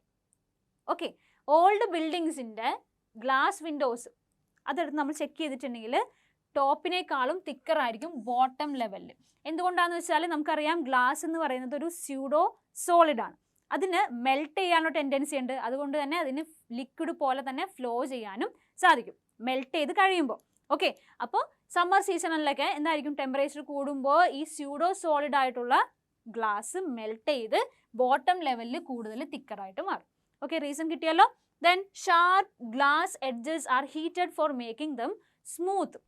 Okay, old buildingsൻ്റെ ഗ്ലാസ് വിൻഡോസ് അതെടുത്ത് നമ്മൾ ചെക്ക് ചെയ്തിട്ടുണ്ടെങ്കിൽ ടോപ്പിനേക്കാളും thicker ആയിരിക്കും bottom ലെവലിൽ. എന്തുകൊണ്ടാണെന്ന് വെച്ചാൽ നമുക്കറിയാം ഗ്ലാസ് എന്ന് പറയുന്നത് ഒരു സ്യൂഡോ സോളിഡ് ആണ്. അതിന് മെൽറ്റ് ചെയ്യാനുള്ള ടെൻഡൻസി ഉണ്ട്. അതുകൊണ്ട് തന്നെ അതിന് ലിക്വിഡ് പോലെ തന്നെ ഫ്ലോ ചെയ്യാനും സാധിക്കും മെൽറ്റ് ചെയ്ത് കഴിയുമ്പോൾ. ഓക്കെ, അപ്പോൾ സമ്മർ സീസണിലൊക്കെ എന്തായിരിക്കും, ടെമ്പറേച്ചർ കൂടുമ്പോൾ ഈ സ്യൂഡോ സോളിഡ് ആയിട്ടുള്ള ഗ്ലാസ് മെൽറ്റ് ചെയ്ത് ബോട്ടം ലെവലിൽ കൂടുതൽ തിക്കറായിട്ട് മാറും. ഓക്കെ, റീസൺ കിട്ടിയല്ലോ. Then sharp glass edges are heated for making them smooth.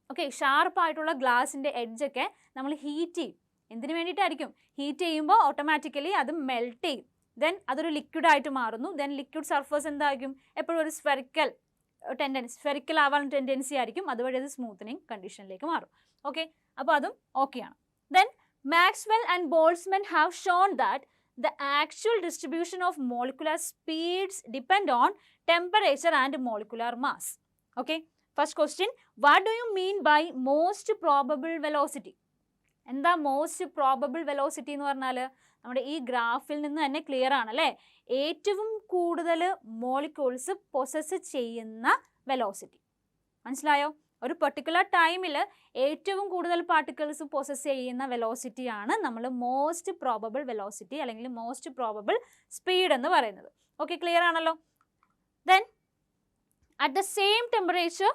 Okay, ഷാർപ്പായിട്ടുള്ള ഗ്ലാസിൻ്റെ എഡ്ജൊക്കെ നമ്മൾ ഹീറ്റ് ചെയ്യും. എന്തിനു വേണ്ടിയിട്ടായിരിക്കും? ഹീറ്റ് ചെയ്യുമ്പോൾ ഓട്ടോമാറ്റിക്കലി അത് മെൽറ്റ് ചെയ്യും. ദെൻ അതൊരു ലിക്വിഡായിട്ട് മാറുന്നു. ദെൻ ലിക്വിഡ് സർഫേസ് എന്തായിരിക്കും? എപ്പോഴും ഒരു സ്ഫെറിക്കൽ ആവാൻ ടെൻഡൻസി ആയിരിക്കും. അതുവഴി അത് സ്മൂത്തനിങ് കണ്ടീഷനിലേക്ക് മാറും. ഓക്കെ, അപ്പോൾ അതും ഓക്കെയാണ്. Then Maxwell and Boltzmann have shown that the actual distribution of molecular speeds depend on temperature and molecular mass. Okay, first question, what do you mean by most probable velocity? എന്താ most probable velocity എന്ന് പറഞ്ഞാൽ നമ്മുടെ ഈ ഗ്രാഫിൽ നിന്ന് തന്നെ clear ആണല്ലേ. ഏറ്റവും കൂടുതൽ മോളിക്യൂൾസ് പൊസസ് ചെയ്യുന്ന വെലോസിറ്റി. മനസ്സിലായോ? ഒരു പെർട്ടിക്കുലർ ടൈമിൽ ഏറ്റവും കൂടുതൽ പാർട്ടിക്കിൾസ് പൊസസ് ചെയ്യുന്ന വെലോസിറ്റിയാണ് നമ്മൾ മോസ്റ്റ് പ്രോബബിൾ വെലോസിറ്റി അല്ലെങ്കിൽ മോസ്റ്റ് പ്രോബബിൾ സ്പീഡ് എന്ന് പറയുന്നത്. ഓക്കെ, ക്ലിയർ ആണല്ലോ. Then at the same temperature,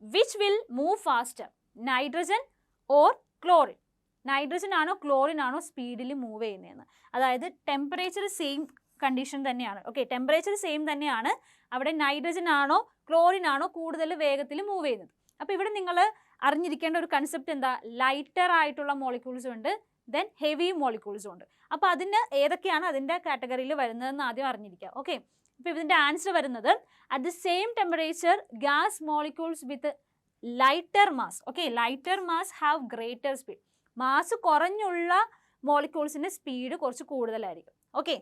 which will move faster, nitrogen or chlorine? Nitrogen ആണോ ക്ലോറിൻ ആണോ സ്പീഡിൽ മൂവ് ചെയ്യുന്നതെന്ന്. അതായത് ടെമ്പറേച്ചർ സെയിം കണ്ടീഷൻ തന്നെയാണ്. ഓക്കെ, ടെമ്പറേച്ചർ സെയിം തന്നെയാണ്. അവിടെ നൈട്രജൻ ആണോ ക്ലോറിൻ ആണോ കൂടുതൽ വേഗത്തിൽ മൂവ് ചെയ്യുന്നത്. അപ്പോൾ ഇവിടെ നിങ്ങൾ അറിഞ്ഞിരിക്കേണ്ട ഒരു കൺസെപ്റ്റ് എന്താ? ലൈറ്റർ ആയിട്ടുള്ള മോളിക്യൂൾസും ഉണ്ട്, ദെൻ ഹെവി മോളിക്യൂൾസും ഉണ്ട്. അപ്പോൾ അതിന് ഏതൊക്കെയാണ് അതിൻ്റെ കാറ്റഗറിയിൽ വരുന്നതെന്ന് ആദ്യം അറിഞ്ഞിരിക്കുക. ഓക്കെ, അപ്പോൾ ഇതിൻ്റെ ആൻസർ വരുന്നത് at the same temperature gas molecules with lighter mass. Okay, lighter mass have greater speed. Mass കുറഞ്ഞുള്ള മോളിക്യൂൾസിൻ്റെ സ്പീഡ് കുറച്ച് കൂടുതലായിരിക്കും. Okay,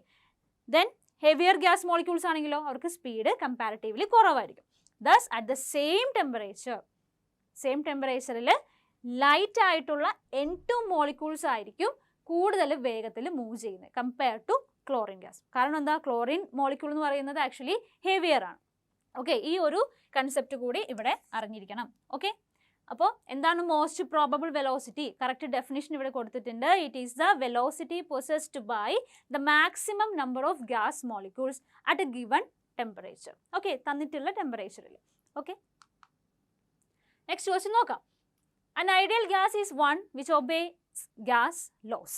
then heavier gas molecules ആണെങ്കിലോ അവർക്ക് സ്പീഡ് കമ്പാരിറ്റീവ്ലി കുറവായിരിക്കും. ദസ് അറ്റ് ദ സെയിം ടെമ്പറേച്ചറിൽ ലൈറ്റ് ആയിട്ടുള്ള N2 മോളിക്യൂൾസ് ആയിരിക്കും കൂടുതൽ വേഗത്തിൽ മൂവ് ചെയ്യുന്നത് കമ്പയർ ടു ക്ലോറിൻ ഗ്യാസ്. കാരണം എന്താ? ക്ലോറിൻ മോളിക്യൂൾ എന്ന് പറയുന്നത് ആക്ച്വലി ഹെവിയർ ആണ്. ഓക്കെ, ഈ ഒരു കൺസെപ്റ്റ് കൂടി ഇവിടെ അറിഞ്ഞിരിക്കണം. ഓക്കെ, അപ്പോൾ എന്താണ് most probable velocity? Correct definition ഇവിടെ കൊടുത്തിട്ടുണ്ട്. It is the velocity possessed by the maximum number of gas molecules at a given temperature. Okay, തന്നിട്ടുള്ള ടെമ്പറേച്ചറിൽ. ഓക്കെ, നെക്സ്റ്റ് ക്വസ്റ്റ്യൻ നോക്കാം. An ideal gas is one which obeys gas laws.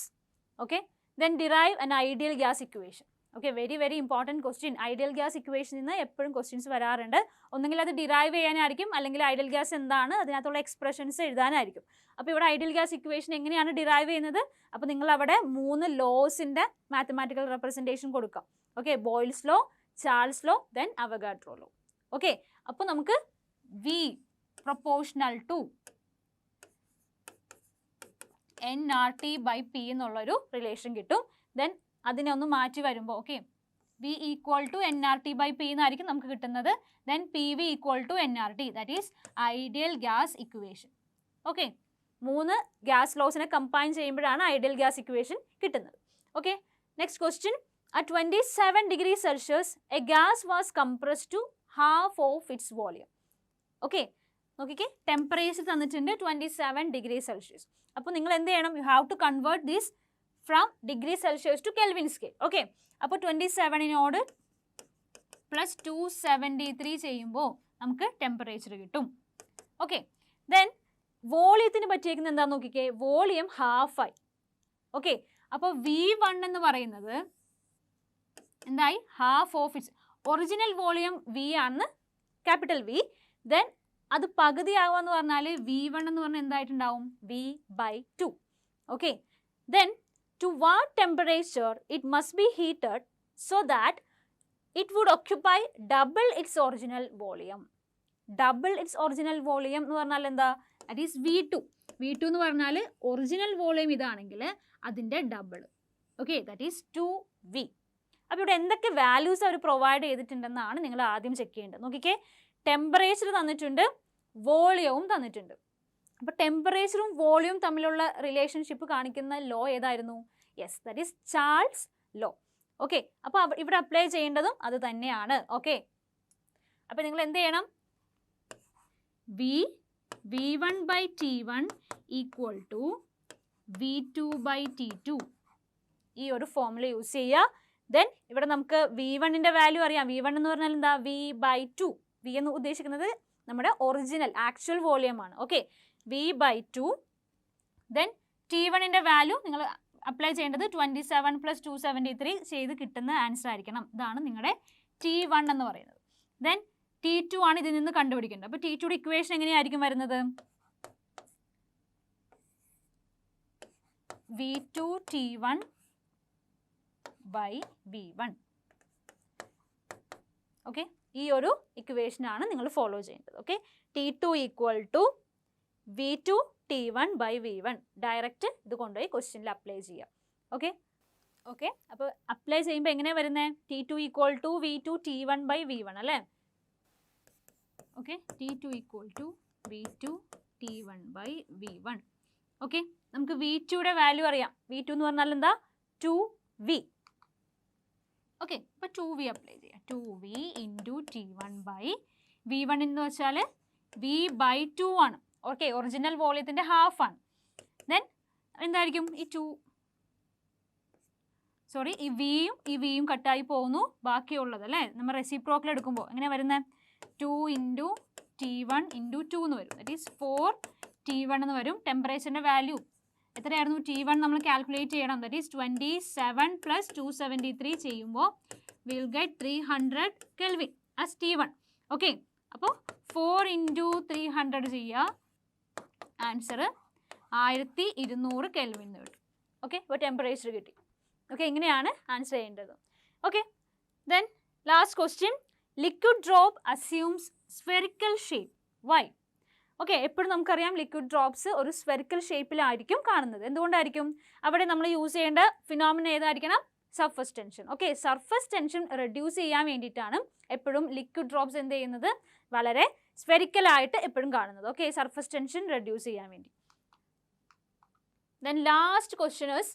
Okay, then derive an ideal gas equation. Okay, very important question. Ideal gas equation നിന്ന് എപ്പോഴും questions വരാറുണ്ട്. ഒന്നെങ്കിൽ അത് derive ചെയ്യാനായിരിക്കും, അല്ലെങ്കിൽ ideal gas എന്താണ് അതിനകത്തുള്ള എക്സ്പ്രഷൻസ് എഴുതാനായിരിക്കും. അപ്പോൾ ഇവിടെ ഐഡിയൽ ഗ്യാസ് ഇക്വേഷൻ എങ്ങനെയാണ് ഡിറൈവ് ചെയ്യുന്നത്? അപ്പോൾ നിങ്ങൾ അവിടെ 3 ലോസിൻ്റെ മാത്തമാറ്റിക്കൽ റെപ്രസെൻറ്റേഷൻ കൊടുക്കാം. Okay, Boyle's law, Charles law, then Avogadro law. Okay, അപ്പോൾ നമുക്ക് V പ്രൊപ്പോർഷണൽ ടു nRT/P എന്നുള്ളൊരു റിലേഷൻ കിട്ടും. ദെൻ അതിനെ ഒന്ന് മാറ്റി വരുമ്പോൾ okay V equal to nRT/P എന്നായിരിക്കും നമുക്ക് കിട്ടുന്നത്. Then PV equal to nRT, that is ideal gas equation. Okay, 3 gas ലോസിനെ കമ്പൈൻ ചെയ്യുമ്പോഴാണ് ഐഡിയൽ ഗ്യാസ് ഇക്വേഷൻ കിട്ടുന്നത്. Okay, next question. At 27 degrees Celsius a gas was compressed to half of its volume. Okay, നോക്കിക്കേ, temperature തന്നിട്ടുണ്ട് 27 degrees Celsius. അപ്പോൾ നിങ്ങൾ എന്ത് ചെയ്യണം? You have to convert this from degree Celsius to Kelvin scale. Okay, അപ്പോൾ 27നോട് plus 273 ചെയ്യുമ്പോൾ നമുക്ക് ടെമ്പറേച്ചർ കിട്ടും. ഓക്കെ, ദെൻ വോളിയത്തിന് പറ്റിയേക്കുന്നത് എന്താണെന്ന് നോക്കിക്കേ, വോളിയം ഹാഫായി. ഓക്കെ, അപ്പോൾ V1 എന്ന് പറയുന്നത് എന്തായി? Half of its original volume V ആണ്, ക്യാപിറ്റൽ V. ദെൻ അത് പകുതിയാവുക പറഞ്ഞാൽ V1 എന്ന് പറഞ്ഞാൽ എന്തായിട്ടുണ്ടാവും? V/2. Okay, then to what temperature it must be heated so that it would occupy double its original volume. Double its original volume എന്ന് പറഞ്ഞാൽ എന്താ? that is V2. V2 എന്ന് പറഞ്ഞാൽ original volume ഇതാണെങ്കിൽ അതിൻ്റെ double. Okay, that is 2V. അപ്പോൾ ഇവിടെ എന്തൊക്കെ വാല്യൂസ് അവർ പ്രൊവൈഡ് ചെയ്തിട്ടുണ്ടെന്നാണ് നിങ്ങൾ ആദ്യം ചെക്ക് ചെയ്യേണ്ടത്. നോക്കിക്കേ, ടെമ്പറേച്ചർ തന്നിട്ടുണ്ട്, വോളിയവും തന്നിട്ടുണ്ട്. അപ്പോൾ ടെമ്പറേച്ചറും വോളിയവും തമ്മിലുള്ള റിലേഷൻഷിപ്പ് കാണിക്കുന്ന ലോ ഏതായിരുന്നു? Yes, that is Charles law. Okay, അപ്പോൾ ഇവിടെ അപ്ലൈ ചെയ്യേണ്ടതും അത് തന്നെയാണ്. ഓക്കെ, അപ്പോൾ നിങ്ങൾ എന്ത് ചെയ്യണം? V1/T1 ഈക്വൽ ടു V2/T2 ഈ ഒരു ഫോർമുല യൂസ് ചെയ്യുക. ദെൻ ഇവിടെ നമുക്ക് V1ൻ്റെ വാല്യൂ അറിയാം. V1 എന്ന് പറഞ്ഞാൽ എന്താ? V/2. V എന്ന് ഉദ്ദേശിക്കുന്നത് നമ്മുടെ ഒറിജിനൽ ആക്ച്വൽ വോളിയം ആണ്. Okay, V/2. ദെൻ T1ൻ്റെ വാല്യൂ നിങ്ങൾ അപ്ലൈ ചെയ്യേണ്ടത് 27 + 273 ചെയ്ത് കിട്ടുന്ന ആൻസർ ആയിരിക്കണം. ഇതാണ് നിങ്ങളുടെ T1 എന്ന് പറയുന്നത്. ദെൻ T2 ആണ് ഇതിൽ നിന്ന് കണ്ടുപിടിക്കേണ്ടത്. അപ്പോൾ T2യുടെ ഇക്വേഷൻ എങ്ങനെയായിരിക്കും വരുന്നത്? V2T1/V1. ഓക്കെ, ഈ ഒരു ഇക്വേഷനാണ് നിങ്ങൾ ഫോളോ ചെയ്യേണ്ടത്. Okay, T2 equal to V2T1/V1. Direct ഇത് കൊണ്ടുപോയി ക്വസ്റ്റ്യനിൽ അപ്ലൈ ചെയ്യാം. ഓക്കെ, അപ്പോൾ അപ്ലൈ ചെയ്യുമ്പോൾ എങ്ങനെയാണ് വരുന്നത്? T2 ഈക്വൽ ടു V2T1/V1 അല്ലേ? Okay, T2 equal to V2T1/V1. Okay, നമുക്ക് V2യുടെ വാല്യൂ അറിയാം. V2 എന്ന് പറഞ്ഞാൽ എന്താ? 2V. ഓക്കെ, അപ്പോൾ 2V അപ്ലൈ ചെയ്യാം. 2V ഇൻറ്റു T1/V1 എന്ന് വെച്ചാൽ V/2 ആണ്. ഓക്കെ, ഒറിജിനൽ വോളിയത്തിൻ്റെ ഹാഫ് ആണ്. ദെൻ എന്തായിരിക്കും? ഈ വിയും കട്ടായി പോകുന്നു, ബാക്കിയുള്ളത് അല്ലേ? നമ്മൾ റെസിപ്രോക്കൽ എടുക്കുമ്പോൾ എങ്ങനെ വരുന്നത്? 2 ഇൻറ്റു T1 ഇൻറ്റു 2 എന്ന് വരും. ദറ്റ് ഈസ് 4 T1 എന്ന് വരും. ടെമ്പറേച്ചറിൻ്റെ വാല്യൂ എത്രയായിരുന്നു? T1 നമ്മൾ കാൽക്കുലേറ്റ് ചെയ്യണം. ദറ്റ് ഈസ് 27 + 273 ചെയ്യുമ്പോൾ will get 300 kelvin as T1. Okay, അപ്പോൾ 4 ഇൻറ്റു 300 ചെയ്യുക, ആൻസർ 1200 കെൽവിൻ എന്ന് കിട്ടും. ഓക്കെ, അപ്പോൾ ടെമ്പറേച്ചർ കിട്ടി. ഓക്കെ, ഇങ്ങനെയാണ് ആൻസർ ചെയ്യേണ്ടത്. Okay, then last question. Liquid drop assumes spherical shape. Why? Okay, എപ്പോഴും നമുക്കറിയാം ലിക്വിഡ് ഡ്രോപ്സ് ഒരു സ്ഫെറിക്കൽ ഷേപ്പിലായിരിക്കും കാണുന്നത്. എന്തുകൊണ്ടായിരിക്കും? അവിടെ നമ്മൾ യൂസ് ചെയ്യേണ്ട ഫിനോമിന ഏതായിരിക്കണം? Surface tension. Okay, surface tension reduce ചെയ്യാൻ വേണ്ടിയിട്ടാണ് എപ്പോഴും ലിക്വിഡ് ഡ്രോപ്സ് എന്ത് ചെയ്യുന്നത്? വളരെ സ്ഫെറിക്കലായിട്ട് എപ്പോഴും കാണുന്നത്. ഓക്കെ, സർഫസ് ടെൻഷൻ റെഡ്യൂസ് ചെയ്യാൻ വേണ്ടി. Then last question is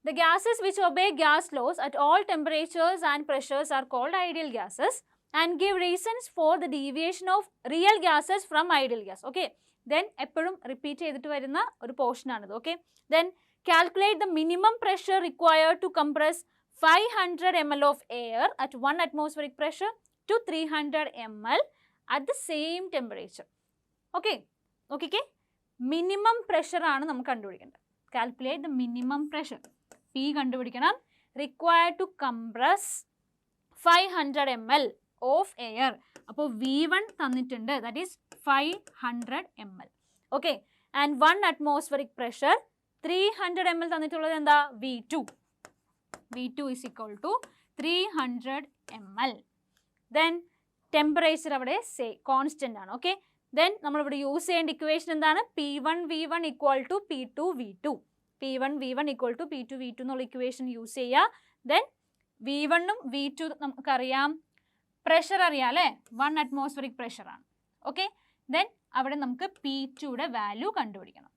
the gases which obey gas laws at all temperatures and pressures are called ideal gases and give reasons for the deviation of real gases from ideal gas. Okay, then എപ്പോഴും repeat ചെയ്തിട്ട് വരുന്ന ഒരു portion ആണിത്. Okay, then calculate the minimum pressure required to compress 500 ml of air at 1 atmospheric pressure to 300 ml at the same temperature. Okay, നോക്കിക്കേ, minimum pressure ആണ് നമുക്ക് കണ്ടുപിടിക്കേണ്ടത്. Calculate the minimum pressure. P കണ്ടുപിടിക്കണം. Required to compress 500 ml of air. അപ്പോൾ V1 തന്നിട്ടുണ്ട്, that is 500 ml. Okay, and 1 atmospheric pressure 300 ml തന്നിട്ടുള്ളത് എന്താ? V2. V2 is equal to 300 ml. Then temperature അവിടെ കോൺസ്റ്റൻ്റ് ആണ്. ഓക്കെ, ദെൻ നമ്മളിവിടെ use ചെയ്യേണ്ട equation എന്താണ്? P1 V1 = P2 V2. P1 V1 = P2 V2 എന്നുള്ള ഇക്വേഷൻ യൂസ് ചെയ്യുക. Then V1 ഉം V2 നമുക്കറിയാം, പ്രഷർ അറിയാം അല്ലേ? 1 അറ്റ്മോസ്ഫറിക് പ്രഷറാണ്. ഓക്കെ, ദെൻ അവിടെ നമുക്ക് P2യുടെ വാല്യൂ കണ്ടുപിടിക്കണം.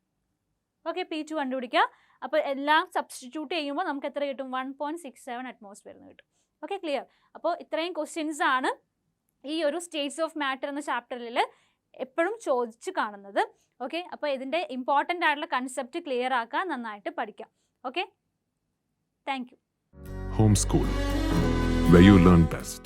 ഓക്കെ, P2 കണ്ടുപിടിക്കുക. അപ്പോൾ എല്ലാം സബ്സ്റ്റിറ്റ്യൂട്ട് ചെയ്യുമ്പോൾ നമുക്ക് എത്ര കിട്ടും? 1.67 അറ്റ്മോസ്ഫിയർ എന്ന് കിട്ടും. Okay, clear? അപ്പോൾ ഇത്രയും ക്വസ്റ്റ്യൻസ് ആണ് ഈ ഒരു സ്റ്റേറ്റ്സ് ഓഫ് മാറ്റർ എന്ന ചാപ്റ്ററിൽ എപ്പോഴും ചോദിച്ച് കാണുന്നത്. ഓക്കെ, അപ്പോൾ ഇതിൻ്റെ ഇമ്പോർട്ടൻ്റ് ആയിട്ടുള്ള കൺസെപ്റ്റ് ക്ലിയർ ആക്കാൻ നന്നായിട്ട് പഠിക്കാം. Okay, thank you. HomeSkul, where you learn best.